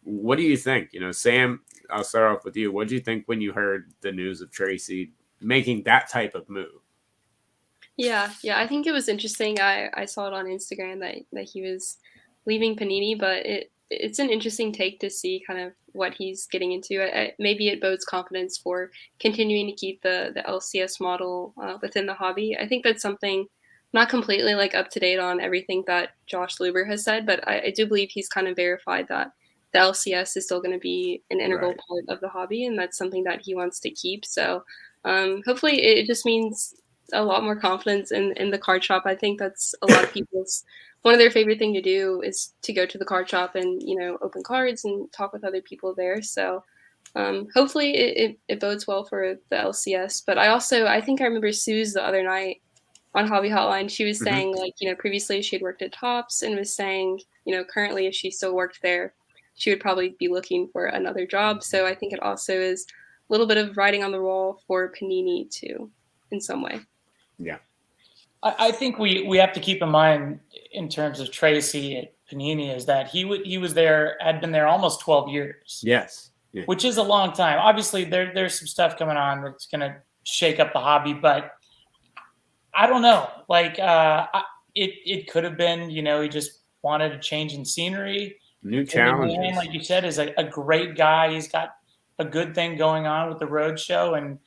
what do you think? Sam, I'll start off with you. What did you think when you heard the news of Tracy making that type of move? Yeah, I think it was interesting. I saw it on Instagram that he was leaving Panini, but it's an interesting take to see kind of what he's getting into. Maybe it bodes confidence for continuing to keep the LCS model within the hobby. I think that's something not completely up to date on everything that Josh Luber has said, but I do believe he's kind of verified that the LCS is still going to be an integral part of the hobby, and that's something that he wants to keep. So hopefully it just means a lot more confidence in the card shop. I think that's a lot of people's one of their favorite thing to do is to go to the card shop and open cards and talk with other people there. So hopefully it bodes well for the LCS. But I think I remember Suze the other night on Hobby Hotline. She was saying previously she had worked at Topps and was saying currently if she still worked there, she would probably be looking for another job. So I think it also is a little bit of writing on the wall for Panini too, in some way. Yeah. I think we have to keep in mind in terms of Tracy at Panini is that he had been there almost 12 years. Yes. Yeah. Which is a long time. Obviously there's some stuff coming on that's going to shake up the hobby, but I don't know. It could have been, he just wanted a change in scenery. New challenges. Like you said, is a great guy. He's got a good thing going on with the road show, and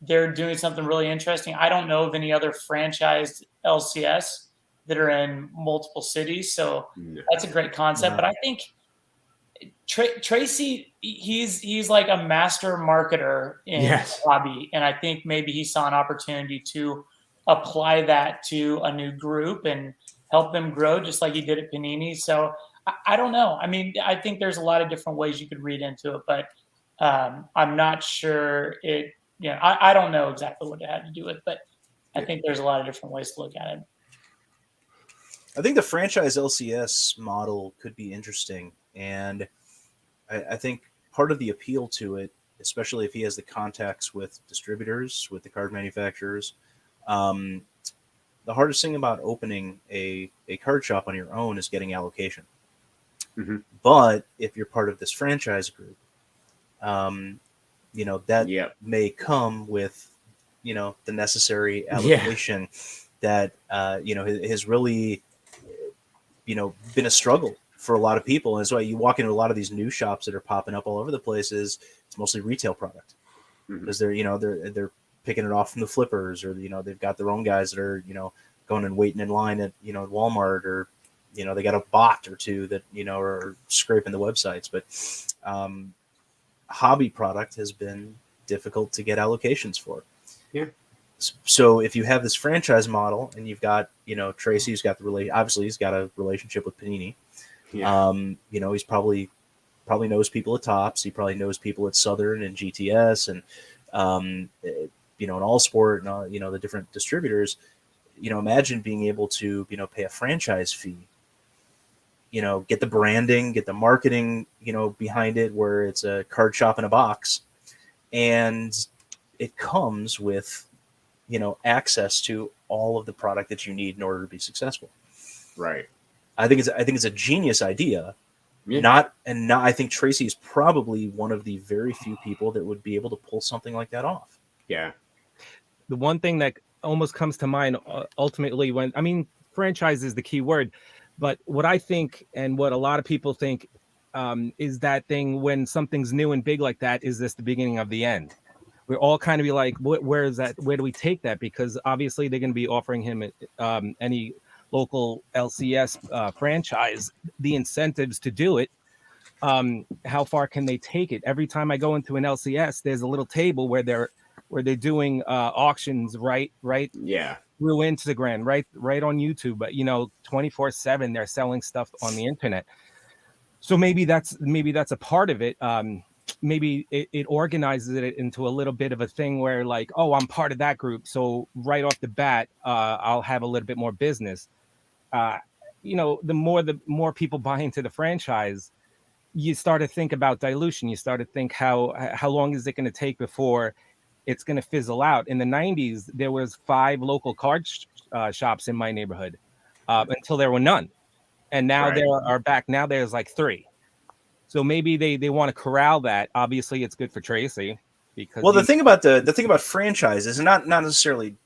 they're doing something really interesting. I don't know of any other franchised LCS that are in multiple cities, so that's a great concept. But I think Tracy, he's like a master marketer in the hobby, and I think maybe he saw an opportunity to apply that to a new group and help them grow, just like he did at Panini. So I don't know. I mean, I think there's a lot of different ways you could read into it, but I'm not sure it. I don't know exactly what it had to do with, but I think there's a lot of different ways to look at it. I think the franchise LCS model could be interesting, and I think part of the appeal to it, especially if he has the contacts with distributors, with the card manufacturers, the hardest thing about opening a card shop on your own is getting allocation. Mm-hmm. But if you're part of this franchise group, that may come with, the necessary allocation that, has really, been a struggle for a lot of people. And that's why you walk into a lot of these new shops that are popping up all over the place. It's mostly retail product because they're picking it off from the flippers, or, they've got their own guys that are, going and waiting in line at, Walmart, or, they got a bot or two that, are scraping the websites. But hobby product has been difficult to get allocations for. Yeah. So if you have this franchise model and you've got, Tracy, who's got obviously he's got a relationship with Panini. Yeah. He's probably knows people at Topps. He probably knows people at Southern and GTS and, in All Sport and all, the different distributors. Imagine being able to, pay a franchise fee, get the branding, get the marketing, behind it, where it's a card shop in a box, and it comes with, access to all of the product that you need in order to be successful. Right. I think it's a genius idea. Yeah. I think Tracy is probably one of the very few people that would be able to pull something like that off. Yeah. The one thing that almost comes to mind ultimately franchise is the key word, but what I think and what a lot of people think is that thing when something's new and big like that, is this the beginning of the end? We're all kind of be like, where is that? Where do we take that? Because obviously they're going to be offering him any local LCS franchise the incentives to do it. How far can they take it? Every time I go into an LCS, there's a little table where they're doing auctions right through Instagram, right on YouTube, but 24/7 they're selling stuff on the internet. So maybe that's a part of it. Maybe it organizes it into a little bit of a thing where, like, oh, I'm part of that group, so right off the bat I'll have a little bit more business. The more people buy into the franchise, you start to think about dilution. You start to think how long is it going to take before it's going to fizzle out. In the 90s, there was 5 local card shops in my neighborhood until there were none. And now there are back. Now there's like 3. So maybe they want to corral that. Obviously, it's good for Tracy because the thing about franchises, and not necessarily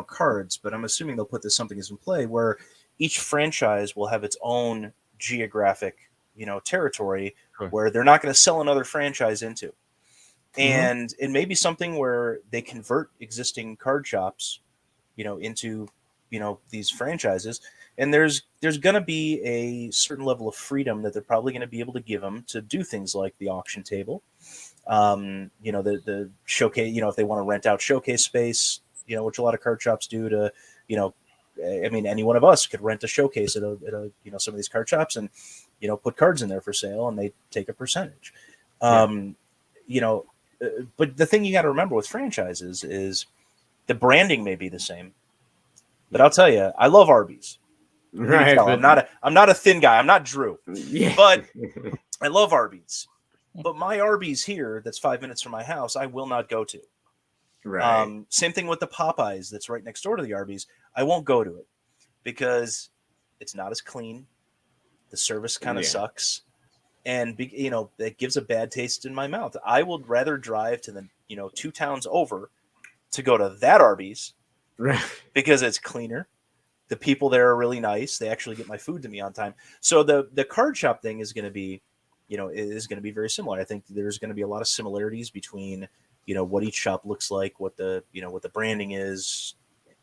cards, but I'm assuming they'll put something in play where each franchise will have its own geographic territory where they're not going to sell another franchise into. And it may be something where they convert existing card shops, into, these franchises. And there's going to be a certain level of freedom that they're probably going to be able to give them to do things like the auction table, the showcase, if they want to rent out showcase space, which a lot of card shops do to, any one of us could rent a showcase at a some of these card shops and, put cards in there for sale and they take a percentage. But the thing you got to remember with franchises is the branding may be the same, but I'll tell you, I love Arby's. Right. I'm not a thin guy. I'm not Drew, but I love Arby's. But my Arby's here, that's 5 minutes from my house, I will not go to. Right. Same thing with the Popeyes that's right next door to the Arby's. I won't go to it because it's not as clean. The service kind of sucks. And, it gives a bad taste in my mouth. I would rather drive to the, 2 towns over to go to that Arby's because it's cleaner. The people there are really nice. They actually get my food to me on time. So the card shop thing is going to be, is going to be very similar. I think there's going to be a lot of similarities between, what each shop looks like, what the branding is,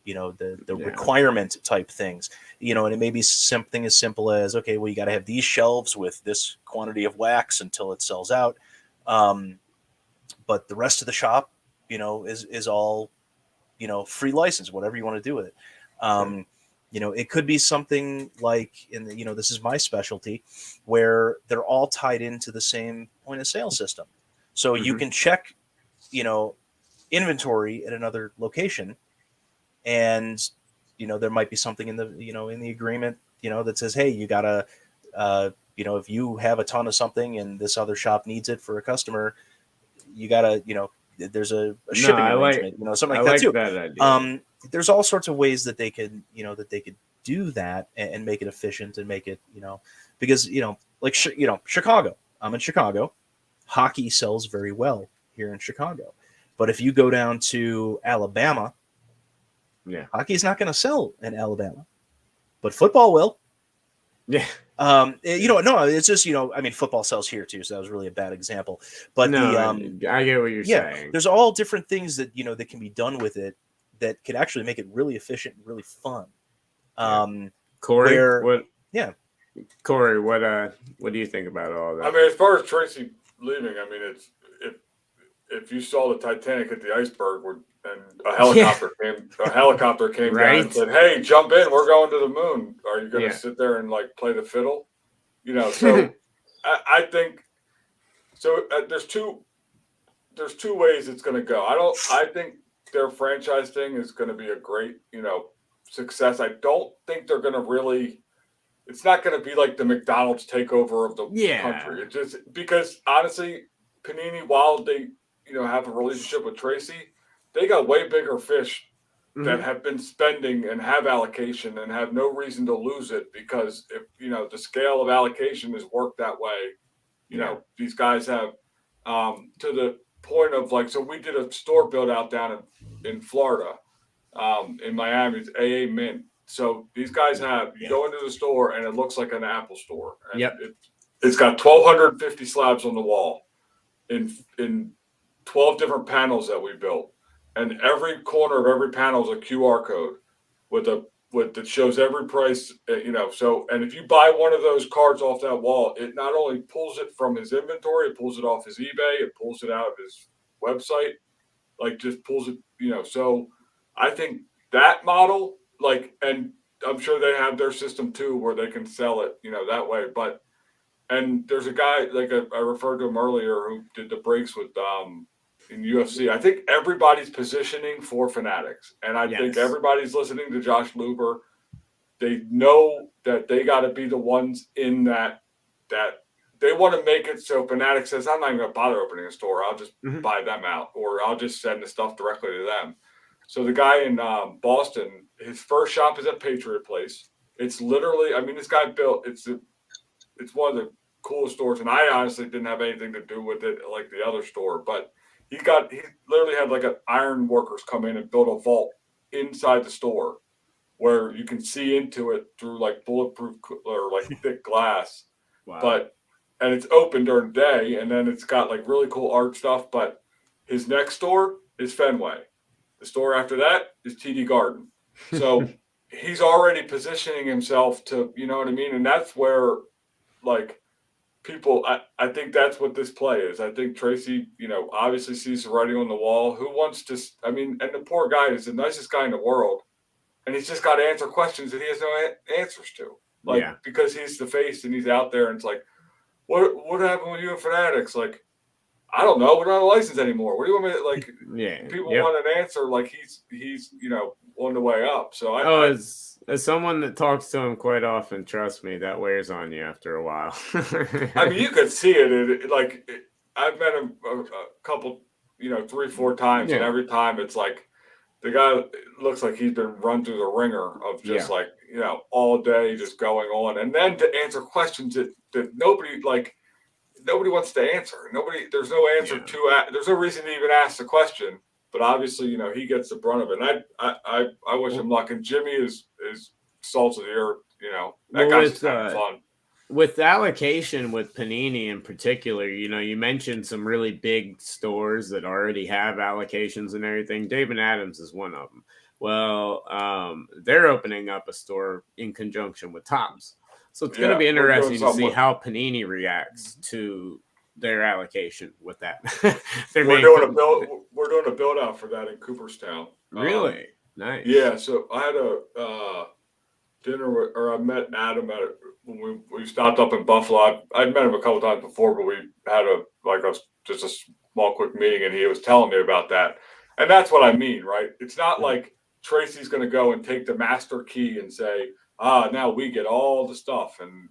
the requirement type things, and it may be something as simple as, okay, well, you got to have these shelves with this quantity of wax until it sells out. But the rest of the shop, is all, free license, whatever you want to do with it. It could be something like this is my specialty, where they're all tied into the same point of sale system. So you can check, inventory at another location, and, there might be something in the, in the agreement, that says, hey, you gotta, if you have a ton of something and this other shop needs it for a customer, you gotta, there's a shipping arrangement, something like that too. That idea. There's all sorts of ways that they could, do that and make it efficient and make it, because, like, Chicago, I'm in Chicago. Hockey sells very well here in Chicago. But if you go down to Alabama, hockey's not going to sell in Alabama, but football will. Yeah. No, it's just, football sells here too. So that was really a bad example, but I get what you're saying. There's all different things that, that can be done with it that could actually make it really efficient and really fun. Corey, Corey, what do you think about all that? I mean, as far as Tracy leaving, I mean, it's if you saw the Titanic hit the iceberg and a helicopter came down and said, "Hey, jump in, we're going to the moon." Are you going to sit there and like play the fiddle? So I think so. There's two ways it's going to go. I think their franchise thing is going to be a great, success. I don't think they're going to really. It's not going to be like the McDonald's takeover of the country. It's just because honestly, Panini, while they have a relationship with Tracy, they got way bigger fish that have been spending and have allocation and have no reason to lose it, because if the scale of allocation has worked that way, these guys have to the point of like, so we did a store build out down in Florida, in Miami. It's AA Mint. So these guys you go into the store and it looks like an Apple store. And it's got 1,250 slabs on the wall in 12 different panels that we built, and every corner of every panel is a QR code that shows every price. So, and if you buy one of those cards off that wall, it not only pulls it from his inventory, it pulls it off his eBay, it pulls it out of his website, like just pulls it. So I think that model, like, and I'm sure they have their system too where they can sell it, that way. But and there's a guy like I referred to him earlier who did the breaks with in UFC. I think everybody's positioning for Fanatics, and I think everybody's listening to Josh Luber. They know that they got to be the ones in that they want to make it so Fanatics says, I'm not even going to bother opening a store. I'll just buy them out, or I'll just send the stuff directly to them. So the guy in Boston, his first shop is at Patriot Place. It's literally, I mean, this guy built, it's one of the coolest stores, and I honestly didn't have anything to do with it like the other store, but he literally had like an iron workers come in and build a vault inside the store where you can see into it through like bulletproof or like thick glass. Wow. And it's open during the day, and then it's got like really cool art stuff. But his next store is Fenway. The store after that is TD Garden. So he's already positioning himself to, you know what I mean? And that's where like people, I think that's what this play is. I think Tracy, obviously sees the writing on the wall. Who wants to, and the poor guy is the nicest guy in the world. And he's just got to answer questions that he has no answers to. Because he's the face and he's out there, and it's like, what happened with you and Fanatics? Like, I don't know. We're not a license anymore. What do you want me to, like, people want an answer like he's on the way up. So as someone that talks to him quite often, trust me, that wears on you after a while. I mean, you could see it. I've met him a couple, 3-4 times, and every time it's like the guy looks like he's been run through the ringer of just all day just going on, and then to answer questions that nobody wants to answer. There's no answer to. There's no reason to even ask the question. But obviously, he gets the brunt of it. And I wish him luck. And Jimmy is salts of the earth. That guy's kind of fun. With allocation with Panini in particular, you mentioned some really big stores that already have allocations and everything. David Adams is one of them. Well, they're opening up a store in conjunction with Topps. So it's going to be interesting to see how Panini reacts to their allocation with that. We're doing a build out for that in Cooperstown. Really? Nice. Yeah. So I had a dinner I met Adam when we stopped up in Buffalo. I'd met him a couple times before, but we had just a small quick meeting, and he was telling me about that. And that's what I mean, right? It's not like Tracy's going to go and take the master key and say, now we get all the stuff, and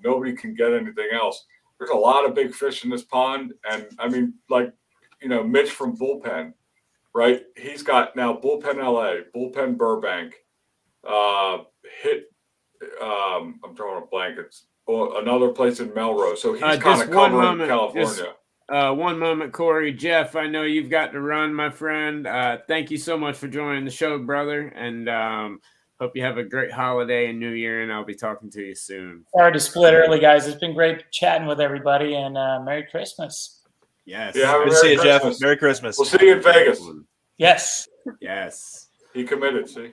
nobody can get anything else. There's a lot of big fish in this pond, and I mean, Mitch from Bullpen, right? He's got now Bullpen LA, Bullpen Burbank, I'm drawing a blank. It's another place in Melrose. So he's kind of covering California. One moment, Corey. Jeff, I know you've got to run, my friend. Thank you so much for joining the show, brother. And hope you have a great holiday and New Year, and I'll be talking to you soon. Sorry to split early, guys. It's been great chatting with everybody, and Merry Christmas. Yes. Yeah, good to see you, Jeff. Merry Christmas. We'll see you in Vegas. Yes. Yes. He committed, see?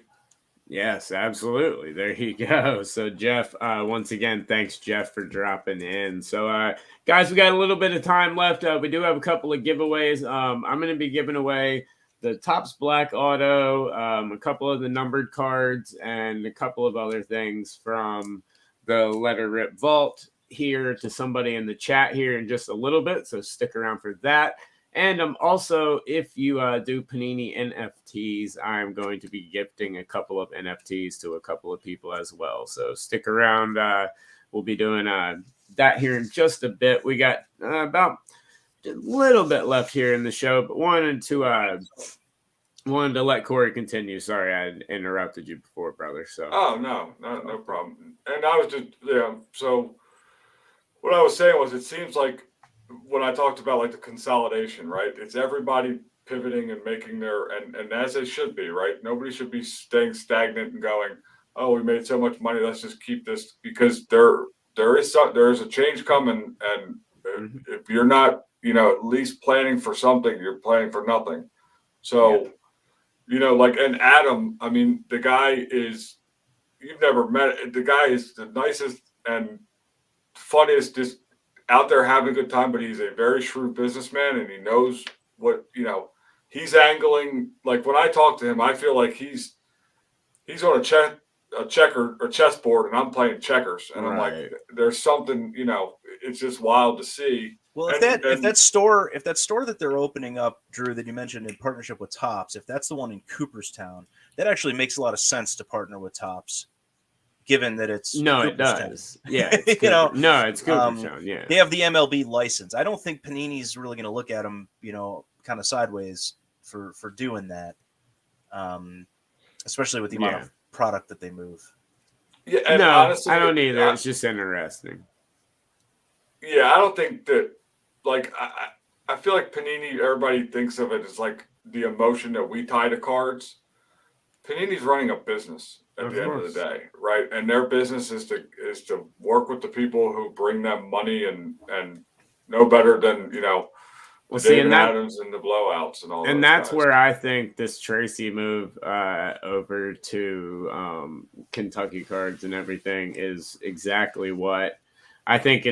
Yes, absolutely. There you go. So, Jeff, once again, thanks, Jeff, for dropping in. So, guys, we got a little bit of time left. We do have a couple of giveaways. I'm going to be giving away the Topps Black Auto, a couple of the numbered cards, and a couple of other things from the Letter Rip Vault here to somebody in the chat here in just a little bit. So, stick around for that. And also, if you do Panini NFTs, I'm going to be gifting a couple of NFTs to a couple of people as well. So stick around. We'll be doing that here in just a bit. We got about a little bit left here in the show, but wanted to let Corey continue. Sorry, I interrupted you before, brother. So no problem. And I was just So what I was saying was, it seems like, when I talked about the consolidation, right? It's everybody pivoting and making and as they should be, right? Nobody should be staying stagnant and going, oh, we made so much money, let's just keep this, because there is a change coming, and if you're not, at least planning for something, you're planning for nothing. So, and Adam, I mean, the guy is, you've never met, the guy is the nicest and funniest, just out there having a good time, but he's a very shrewd businessman, and he knows what, he's angling. Like, when I talk to him, I feel like he's on a chessboard, and I'm playing checkers, and I'm like, there's something, it's just wild to see. Well, if that store that they're opening up, Drew, that you mentioned in partnership with Topps, if that's the one in Cooperstown, that actually makes a lot of sense to partner with Topps. Given that it's it does. Yeah, it's Cooperstown. Yeah, they have the MLB license. I don't think Panini's really going to look at them, kind of sideways for doing that, especially with the amount of product that they move. Yeah, and honestly, I don't either. It's just interesting. Yeah, I don't think that. I feel like Panini, everybody thinks of it as like the emotion that we tie to cards. Panini's running a business at the end of the day, right? And their business is to work with the people who bring them money, and no better than David Adams and the blowouts and all. And that's guys. Where I think this Tracy move over to Kentucky Cards and everything is exactly what I think.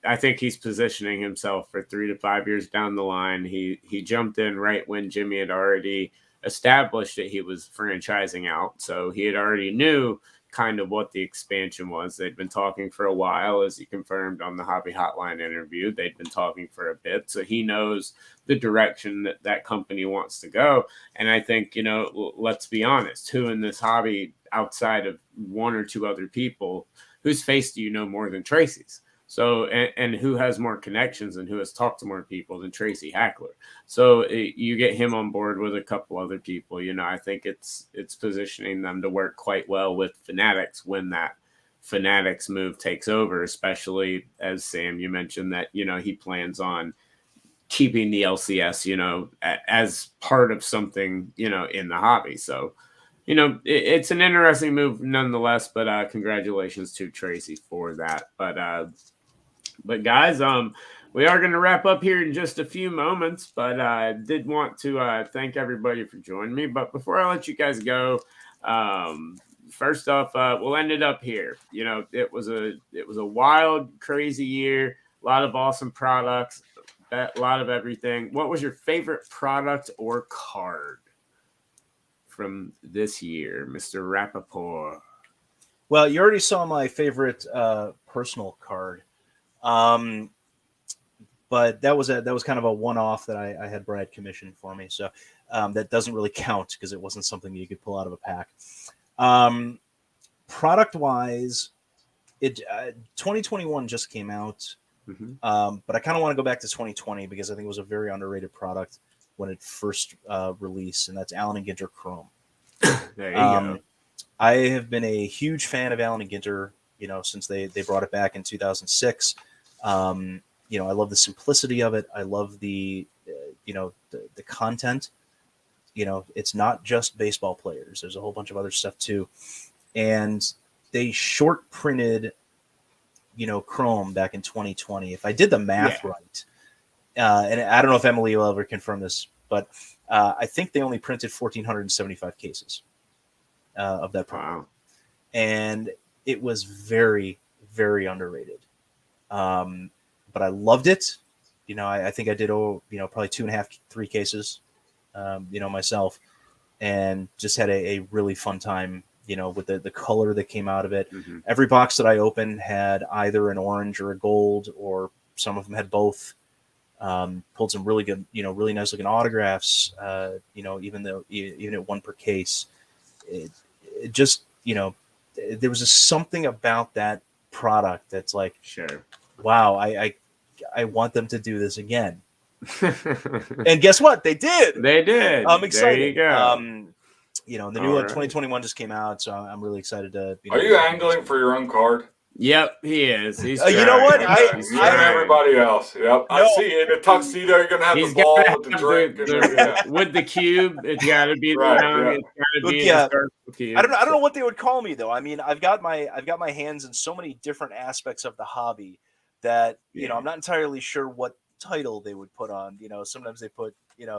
I think he's positioning himself for 3 to 5 years down the line. He jumped in right when Jimmy had already established that he was franchising out. So he had already knew kind of what the expansion was. They'd been talking for a while, as he confirmed on the Hobby Hotline interview. They'd been talking for a bit. So he knows the direction that company wants to go. And I think, let's be honest, who in this hobby, outside of one or two other people, whose face do you know more than Tracy's? So, and who has more connections and who has talked to more people than Tracy Hackler? So you get him on board with a couple other people. I think it's positioning them to work quite well with Fanatics when that Fanatics move takes over, especially as Sam, you mentioned that, he plans on keeping the LCS, as part of something, in the hobby. So you know, it's an interesting move nonetheless. But congratulations to Tracy for that. But guys, we are going to wrap up here in just a few moments. But I did want to thank everybody for joining me. But before I let you guys go, first off, we'll end it up here. You know, it was a wild, crazy year. A lot of awesome products, a lot of everything. What was your favorite product or card from this year, Mr. Rappaport? Well, you already saw my favorite personal card, but that was kind of a one-off that I had Brad commissioned for me, so that doesn't really count because it wasn't something you could pull out of a pack. Product-wise, 2021 just came out. But I kind of want to go back to 2020 because I think it was a very underrated product when it first released, and that's Allen & Ginter Chrome. There you go. I have been a huge fan of Allen & Ginter, you know, since they brought it back in 2006. You know, I love the simplicity of it. I love the content. You know, it's not just baseball players. There's a whole bunch of other stuff too. And they short printed, you know, Chrome back in 2020. If I did the math right, and I don't know if Emily will ever confirm this, but I think they only printed 1,475 cases of that product. Wow. And it was very, very underrated. But I loved it. You know, I think I did, probably 2.5, 3 cases, myself, and just had a really fun time, you know, with the color that came out of it. Every box that I opened had either an orange or a gold, or some of them had both. Pulled some really good, really nice looking autographs, even at one per case. It just, there was just something about that product that's like, sure, wow, I want them to do this again. And guess what? They did. They did. I'm excited. There you go. The new one, 2021 just came out, so I'm really excited to. Are you angling for your own card? Yep, he is. He's you know what? He's everybody else. Yep, no. I see. In the tuxedo, you're gonna have the ball with the drink with the cube. It's got to be round. It's got to be the cube. I don't know what they would call me though. I mean, I've got my hands in so many different aspects of the hobby that I'm not entirely sure what title they would put on. You know, sometimes they put it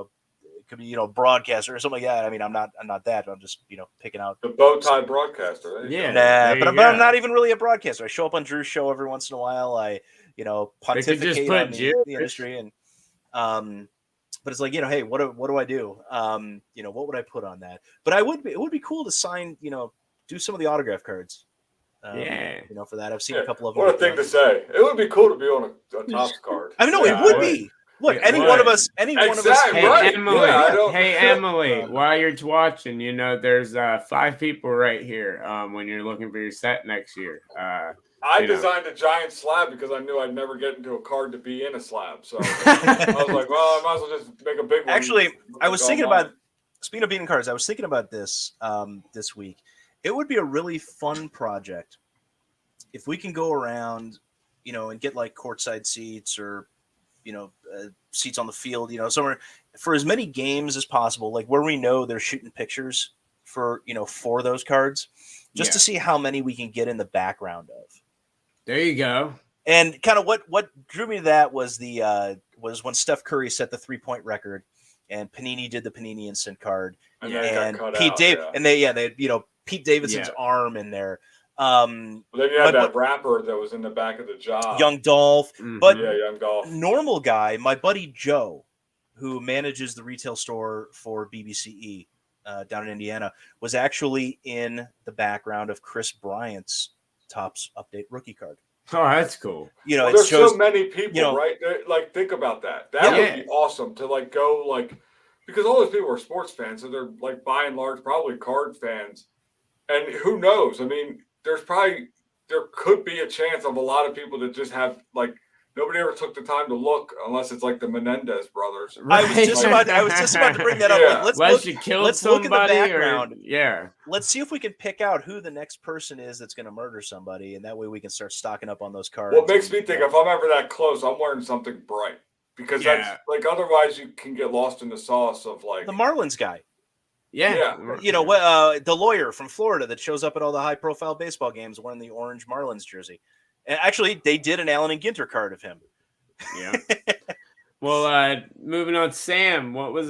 could be broadcaster or something like that. I mean, I'm not that. I'm just picking out the bow tie broadcaster. But I'm not even really a broadcaster. I show up on Drew's show every once in a while. I pontificate on the industry, and but it's like hey, what do I do? What would I put on that? But it would be cool to sign do some of the autograph cards. For that I've seen a couple of them. What a thing to say! It would be cool to be on a Topps card. I mean, no, it would be. Look, any one of us. Hey, right. Emily, while you're watching, there's 5 people right here. When you're looking for your set next year, I designed a giant slab because I knew I'd never get into a card to be in a slab. So I was like, well, I might as well just make a big one. Actually, I was thinking about, speaking of being in cards, I was thinking about this this week. It would be a really fun project if we can go around, and get like courtside seats or seats on the field, somewhere for as many games as possible, like where we know they're shooting pictures for those cards, just to see how many we can get in the background of. There you go. And kind of what drew me to that was was when Steph Curry set the 3-point record, and Panini did the Panini Instant card, and Pete Davidson, and they had Pete Davidson's arm in there. Then you had that rapper that was in the back of the job, Young Dolph. But Young Dolph. Normal guy, my buddy Joe, who manages the retail store for BBCE down in Indiana, was actually in the background of Chris Bryant's Topps Update rookie card. Oh, that's cool. There's so many people, right? Like, think about that. That would be awesome to go because all those people are sports fans, so they're like by and large probably card fans. And who knows? I mean, there could be a chance of a lot of people that just have nobody ever took the time to look unless it's like the Menendez brothers. Right. I was just about to bring that up. Yeah. Let's look in the background. Let's see if we can pick out who the next person is that's going to murder somebody, and that way we can start stocking up on those cards. What makes me think if I'm ever that close, I'm wearing something bright because that's otherwise you can get lost in the sauce of the Marlins guy. Yeah. You know what? The lawyer from Florida that shows up at all the high-profile baseball games wearing the orange Marlins jersey. And actually, they did an Allen and Ginter card of him. Yeah. Well, moving on, Sam, what was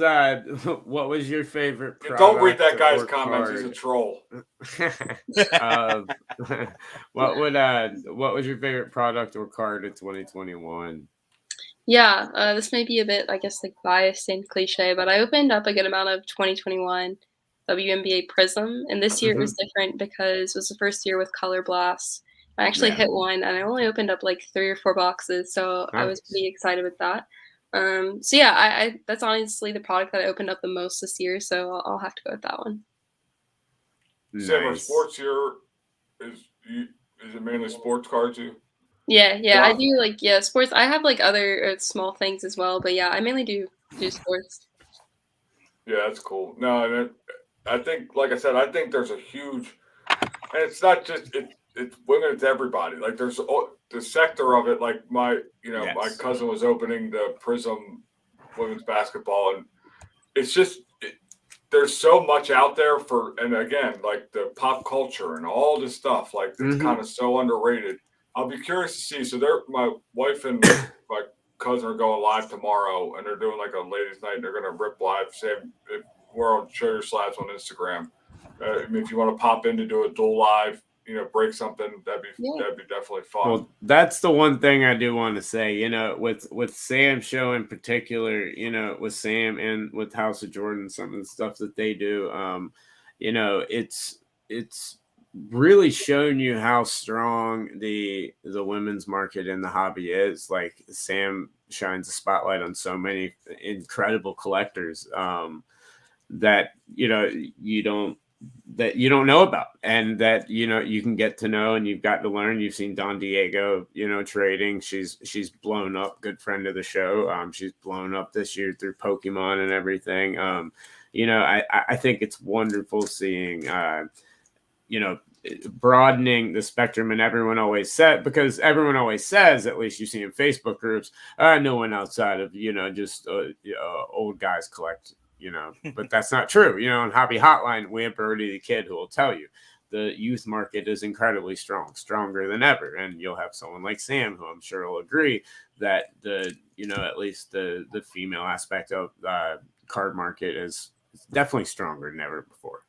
your favorite product? Don't read that guy's comments. He's a troll. What was your favorite product or card in 2021? Yeah, this may be a bit, I guess, like biased and cliche, but I opened up a good amount of 2021 WNBA Prism, and this year it was different because it was the first year with Color Blast. I actually hit one, and I only opened up like 3 or 4 boxes, so I was pretty excited with that. So yeah, I that's honestly the product that I opened up the most this year, so I'll have to go with that one. Nice. Sports here is it mainly sports cards? Yeah, I do like sports. I have like other small things as well, but yeah, I mainly do sports. Yeah, that's cool. No, I think, like I said, I think there's a huge, and it's not just it's women, it's everybody. Like there's the sector of it. Like my cousin was opening the Prism women's basketball, and it's just there's so much out there and again, like the pop culture and all this stuff, like it's kind of so underrated. I'll be curious to see. So my wife and my cousin are going live tomorrow, and they're doing like a ladies' night. And they're going to rip live. Same, we're on Show Your Slabs on Instagram. I mean, if you want to pop in to do a dual live, break something, that'd be definitely fun. Well, that's the one thing I do want to say. With Sam's show in particular, with Sam and with House of Jordan, some of the stuff that they do, it's really shown you how strong the women's market in the hobby is. Like Sam shines a spotlight on so many incredible collectors that you don't know about, and that you can get to know, and you've got to learn. You've seen Don Diego trading. She's blown up, good friend of the show. She's blown up this year through Pokemon and everything. I think it's wonderful seeing broadening the spectrum. And everyone always says, at least you see in Facebook groups, no one outside of just old guys collect, but that's not true. On Hobby Hotline, we have Birdie the Kid who will tell you the youth market is incredibly stronger than ever. And you'll have someone like Sam who I'm sure will agree that at least the female aspect of the card market is definitely stronger than ever before.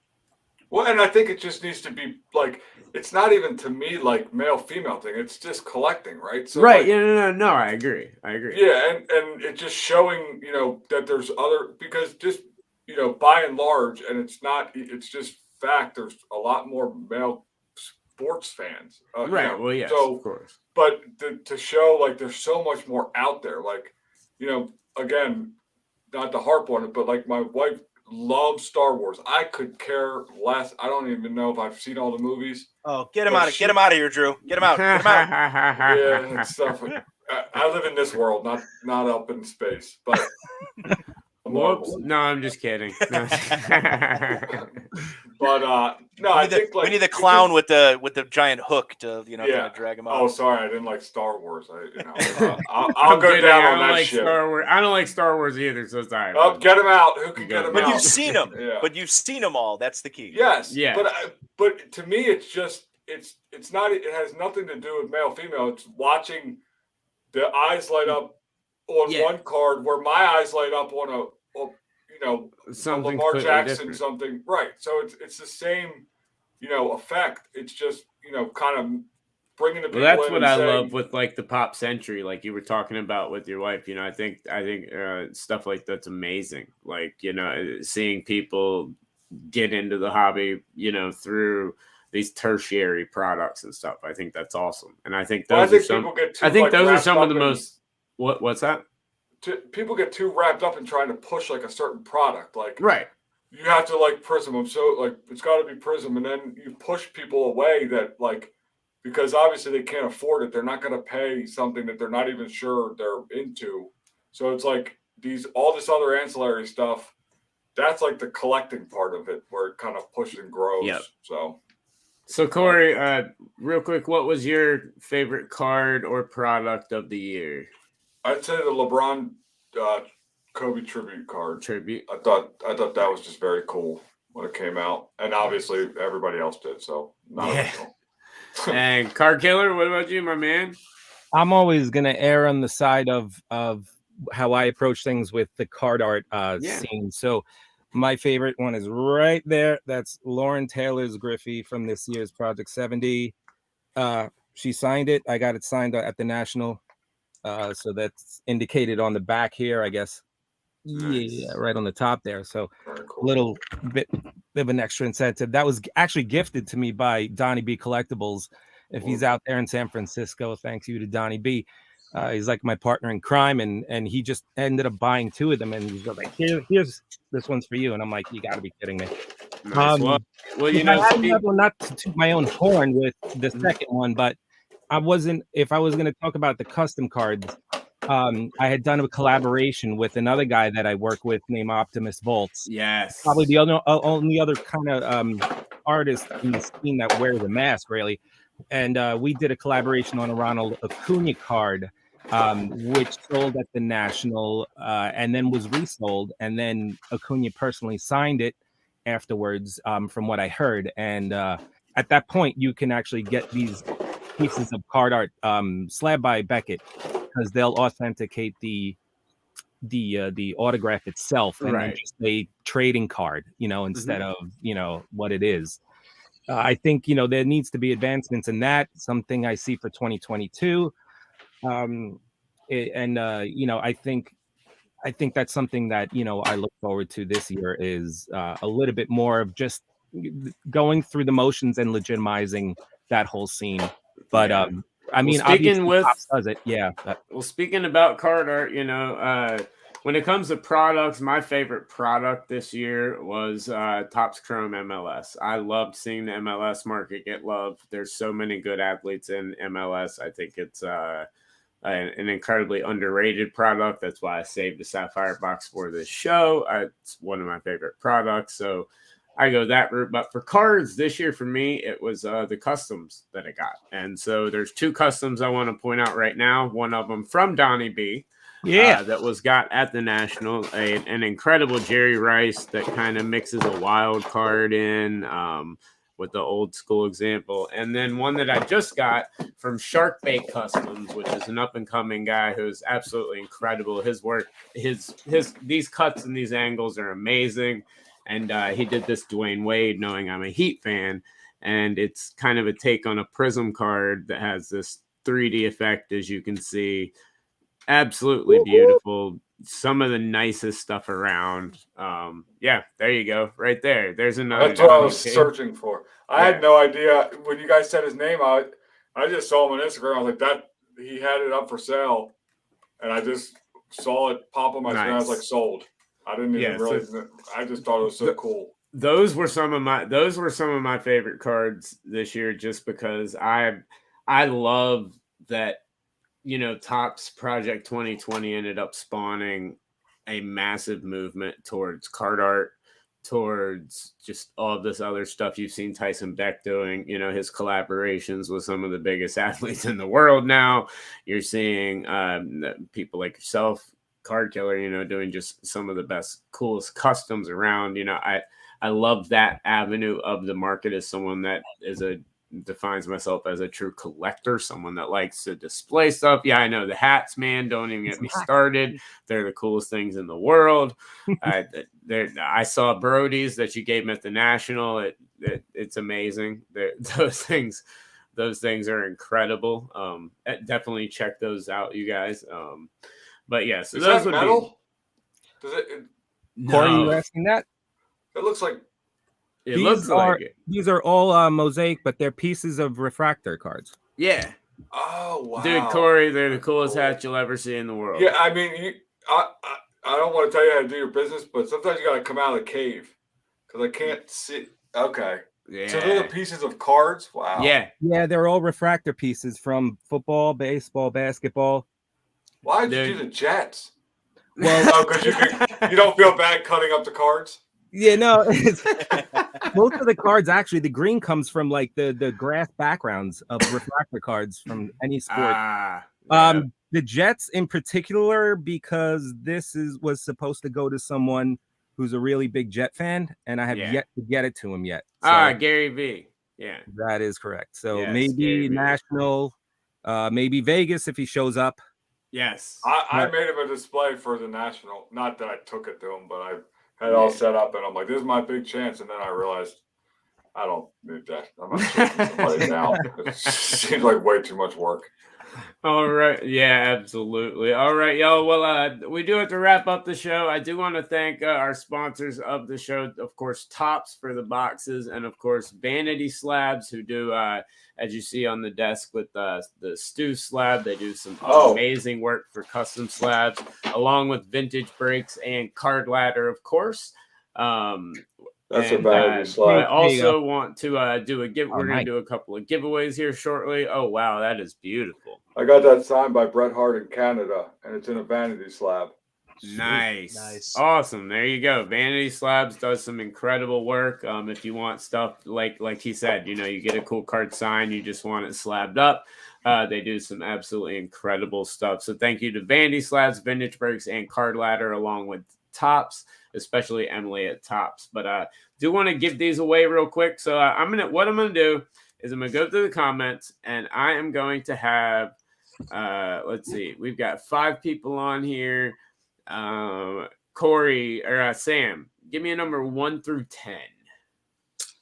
Well, and I think it just needs to be like, it's not even to me like male female thing. It's just collecting, right? So right. No. I agree. Yeah, and it's just showing, that there's other, because just by and large, and it's just fact. There's a lot more male sports fans. Right. Well, yes, of course. But to show like there's so much more out there. Like, again, not to harp on it, but like my wife loves Star Wars. I could care less. I don't even know if I've seen all the movies. Oh, get him out of here, Drew. Get him out. Yeah, and stuff. I live in this world, not up in space. But whoops. No, I'm just kidding. No. But no, I think we need the clown with the giant hook to kind of drag him out. Oh, sorry, I didn't like Star Wars. I'll go down on that shit. I don't like Star Wars either, so sorry. Oh, get him out. Who can get him out? But you've seen them. Yeah. But you've seen them all. That's the key. Yes. Yeah. But to me, it's just it's not. It has nothing to do with male female. It's watching the eyes light up on one card where my eyes light up on a something Lamar Jackson different. Something, right? So it's the same effect. It's just kind of bringing the people. Well, that's what I love with like the Pop Century, like you were talking about with your wife. I think stuff like that's amazing. Like seeing people get into the hobby, through these tertiary products and stuff. I think that's awesome, and I think those are some of the most. What's that? People get too wrapped up in trying to push like a certain product, like right. You have to like Prism. I'm so like it's got to be Prism, and then you push people away that like because obviously they can't afford it. They're not going to pay something that they're not even sure they're into. So it's like all this other ancillary stuff. That's like the collecting part of it, where it kind of pushes and grows. Yep. So Corey, real quick, what was your favorite card or product of the year? I'd say the LeBron Kobe tribute card. Tribute. I thought that was just very cool. when it came out, and obviously everybody else did. So not original. And Card Killer, what about you, my man? I'm always gonna err on the side of how I approach things with the card art scene. So my favorite one is right there. That's Lauren Taylor's Griffey from this year's Project 70. She signed it. I got it signed at the National. So that's indicated on the back here, I guess. Nice. Yeah, right on the top there. So cool. A little bit of an extra incentive. That was actually gifted to me by Donnie B Collectibles. If he's out there in San Francisco, thanks you to Donnie B. He's like my partner in crime, and he just ended up buying 2 of them, and he's like, here's this one's for you, and I'm like, you got to be kidding me. Nice. Well, you know, I had not to toot my own horn with the second one, but I wasn't. If I was going to talk about the custom cards, I had done a collaboration with another guy that I work with named Optimus Volts. Yes, probably the only other kind of artist in the scene that wears a mask, really. And we did a collaboration on a Ronald Acuna card, which sold at the National and then was resold. And then Acuna personally signed it afterwards, from what I heard. And at that point, you can actually get these pieces of card art slabbed by Beckett, because they'll authenticate the autograph itself, and then just a trading card, instead of what it is. I think there needs to be advancements in that. Something I see for 2022, I think that's something that I look forward to this year is a little bit more of just going through the motions and legitimizing that whole scene. But I mean, speaking with Pops does it, yeah. Well, speaking about card art, when it comes to products, my favorite product this year was Topps Chrome MLS. I loved seeing the MLS market get love. There's so many good athletes in MLS. I think it's an incredibly underrated product. That's why I saved the Sapphire box for this show. It's one of my favorite products. So I go that route. But for cards this year, for me, it was the customs that I got. And so there's 2 customs I want to point out right now. One of them from Donnie B. That was got at the National, an incredible Jerry Rice that kind of mixes a wild card in with the old school example. And then one that I just got from Sharkbait Customs, which is an up and coming guy who's absolutely incredible. His work, these cuts and these angles are amazing. And he did this Dwayne Wade, knowing I'm a Heat fan. And it's kind of a take on a Prism card that has this 3D effect, as you can see. Absolutely beautiful. Some of the nicest stuff around. Yeah, there you go. Right there. There's another. That's what I was searching for. I had no idea when you guys said his name. I just saw him on Instagram. I was like, that he had it up for sale, and I just saw it pop on my screen. I was like, sold. I didn't even realize. I just thought it was so cool. Those were some of my favorite cards this year, just because I love that. Topps Project 2020 ended up spawning a massive movement towards card art, towards just all of this other stuff you've seen Tyson Beck doing, his collaborations with some of the biggest athletes in the world now. You're seeing people like yourself, Card Killer, doing just some of the best, coolest customs around. I love that avenue of the market as someone that defines myself as a true collector, someone that likes to display stuff. Yeah, I know the hats, man. Don't even get me started. They're the coolest things in the world. I saw Brody's that you gave me at the National. It's amazing. Those things are incredible. Definitely check those out, you guys. But yes, yeah, so those would metal? Does it? Corey, you asking that? It looks like. These are all mosaic, but they're pieces of refractor cards. Yeah. Oh wow, dude, Corey, they're the coolest hats you'll ever see in the world. Yeah, I mean, I don't want to tell you how to do your business, but sometimes you got to come out of the cave because I can't see. Okay. Yeah. So they're the pieces of cards. Wow. Yeah. Yeah, they're all refractor pieces from football, baseball, basketball. Why did you do the Jets? Well, because you don't feel bad cutting up the cards. Yeah, no. Most of the cards, actually, the green comes from like the grass backgrounds of refractor cards from any sport. The Jets in particular, because this was supposed to go to someone who's a really big Jet fan, and I have yet to get it to him yet. So, Gary V. Yeah, that is correct. So maybe National, maybe Vegas if he shows up. Yes, I made him a display for the National. Not that I took it to him, but I had it all set up, and I'm like, "This is my big chance." And then I realized I don't need that. I'm not chasing somebody down. It seems like way too much work. All right. Yeah, absolutely. All right, y'all. Well, we do have to wrap up the show. I do want to thank our sponsors of the show, of course, Tops for the boxes, and of course, Vanity Slabs, who do, as you see on the desk with the Stew slab, they do some amazing work for custom slabs, along with Vintage Breaks and Card Ladder, of course. That's a Vanity Slab. I also want to do a give. We're going to do a couple of giveaways here shortly. Oh wow, that is beautiful. I got that signed by Bret Hart in Canada, and it's in a Vanity Slab. Nice. Awesome. There you go. Vanity Slabs does some incredible work. If you want stuff like he said, you get a cool card signed, you just want it slabbed up. They do some absolutely incredible stuff. So thank you to Vanity Slabs, Vintage Breaks, and Card Ladder, along with Tops, especially Emily at Tops. But do want to give these away real quick. So what I'm gonna do is I'm gonna go through the comments, and I am going to have let's see, we've got 5 people on here. Corey or Sam, give me a number 1 through 10.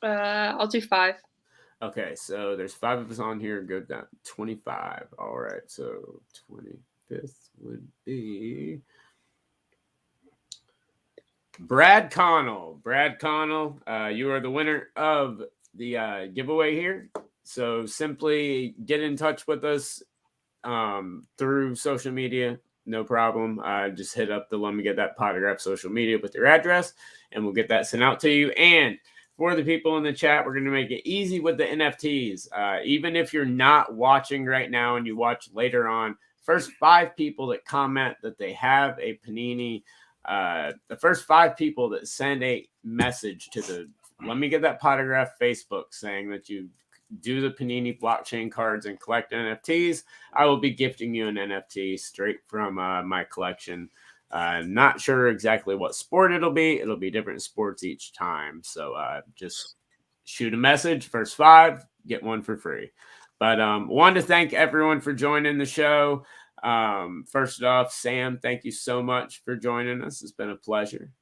I'll do 5. Okay, so there's 5 of us on here. Go down 25. All right, so 25th would be Brad Connell. Brad Connell, you are the winner of the giveaway here. So simply get in touch with us through social media. No problem. Just hit up the Lemme Get That Podagraph social media with your address, and we'll get that sent out to you. And for the people in the chat, we're going to make it easy with the NFTs. Even if you're not watching right now and you watch later on, first 5 people that comment that they have a Panini, the first 5 people that send a message to the Lemme Get That Podagraph Facebook saying that you do the Panini blockchain cards and collect NFTs, I will be gifting you an NFT straight from my collection. Not sure exactly what sport it'll be. It'll be different sports each time. So just shoot a message. First 5, get one for free. But wanted to thank everyone for joining the show. First off, Sam, thank you so much for joining us. It's been a pleasure.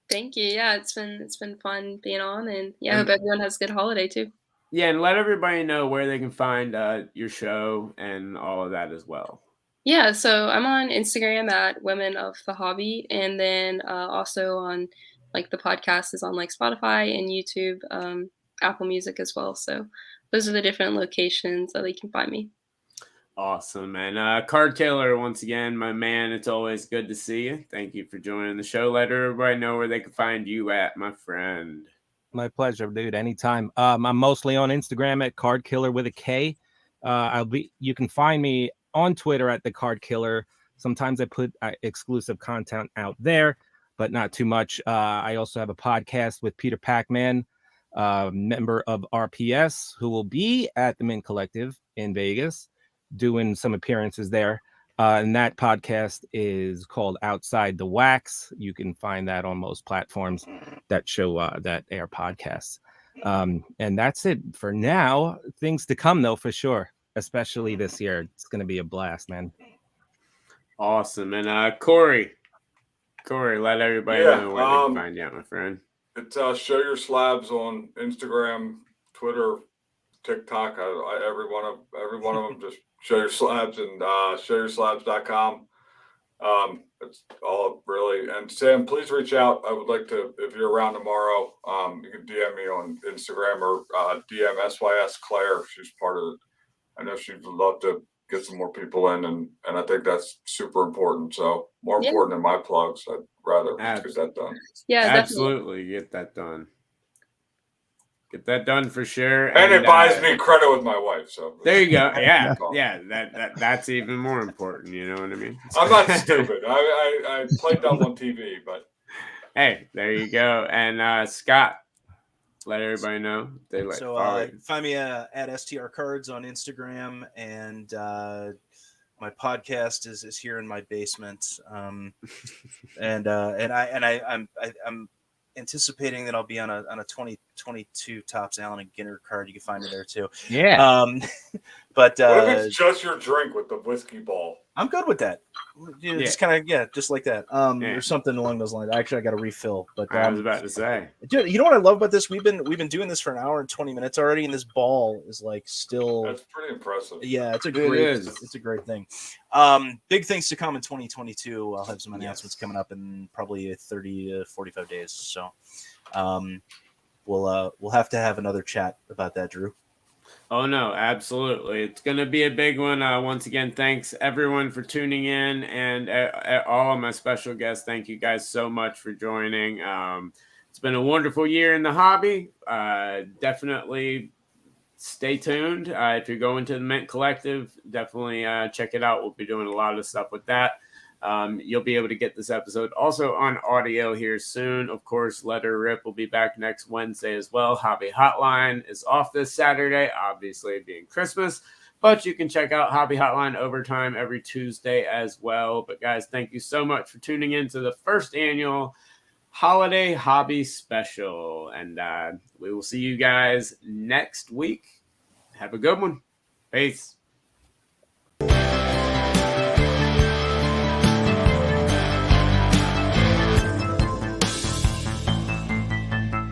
Thank you. Yeah, it's been fun being on, and I hope everyone has a good holiday too. Yeah, and let everybody know where they can find your show and all of that as well. Yeah, so I'm on Instagram at Women of the Hobby, and then also on the podcast is on Spotify and YouTube, Apple Music as well. So those are the different locations that they can find me. Awesome, and Card Killer, once again, my man, it's always good to see you. Thank you for joining the show. Let everybody know where they can find you at, my friend. My pleasure, dude. Anytime. I'm mostly on Instagram at Card Killer with a K. You can find me on Twitter at the Card Killer. Sometimes I put exclusive content out there, but not too much. I also have a podcast with Peter Pacman, member of RPS, who will be at the Mint Collective in Vegas, doing some appearances there. And that podcast is called Outside the Wax. You can find that on most platforms that show that air podcasts. And that's it for now. Things to come, though, for sure, especially this year. It's going to be a blast, man. Awesome. And Corey, let everybody know where they can find you out, my friend. It's Show Your Slabs on Instagram, Twitter, TikTok. Every one of them, just Show Your Slabs and showyourslabs.com. It's all really. And Sam, please reach out. I would like to, if you're around tomorrow, you can DM me on Instagram or DM SYS Claire. She's part of it. I know she'd love to get some more people in, and I think that's super important. So more important than my plugs. I'd rather get that done. Yeah, absolutely, get that done. Get that done for sure. And it buys me credit with my wife. So there you go. Yeah. That's even more important. You know what I mean? I'm not stupid. I played dumb on TV, but hey, there you go. And Scott, let everybody know they find me at STR Cards on Instagram, and my podcast is here in my basement. And I'm anticipating that I'll be on a 2022 Topps Allen and Ginter card. You can find me there too. Yeah. But what if it's just your drink with the whiskey ball? I'm good with that. Just kind of just like that. Or something along those lines. Actually, I got a refill. But I was about to say, dude, you know what I love about this? We've been doing this for an hour and 20 minutes already, and this ball is like still. That's pretty impressive. Yeah, it's a great thing. Big things to come in 2022. I'll have some announcements coming up in probably 30 to 45 days. So, we'll have to have another chat about that, Drew. Oh, no, absolutely. It's going to be a big one. Once again, thanks everyone for tuning in, and all of my special guests. Thank you guys so much for joining. It's been a wonderful year in the hobby. Definitely stay tuned. If you're going to the Mint Collective, definitely check it out. We'll be doing a lot of stuff with that. You'll be able to get this episode also on audio here soon. Of course, Let Her Rip will be back next Wednesday as well. Hobby Hotline is off this Saturday, obviously being Christmas, but you can check out Hobby Hotline Overtime every Tuesday as well. But guys, thank you so much for tuning in to the first annual Holiday Hobby Special. And we will see you guys next week. Have a good one. Peace.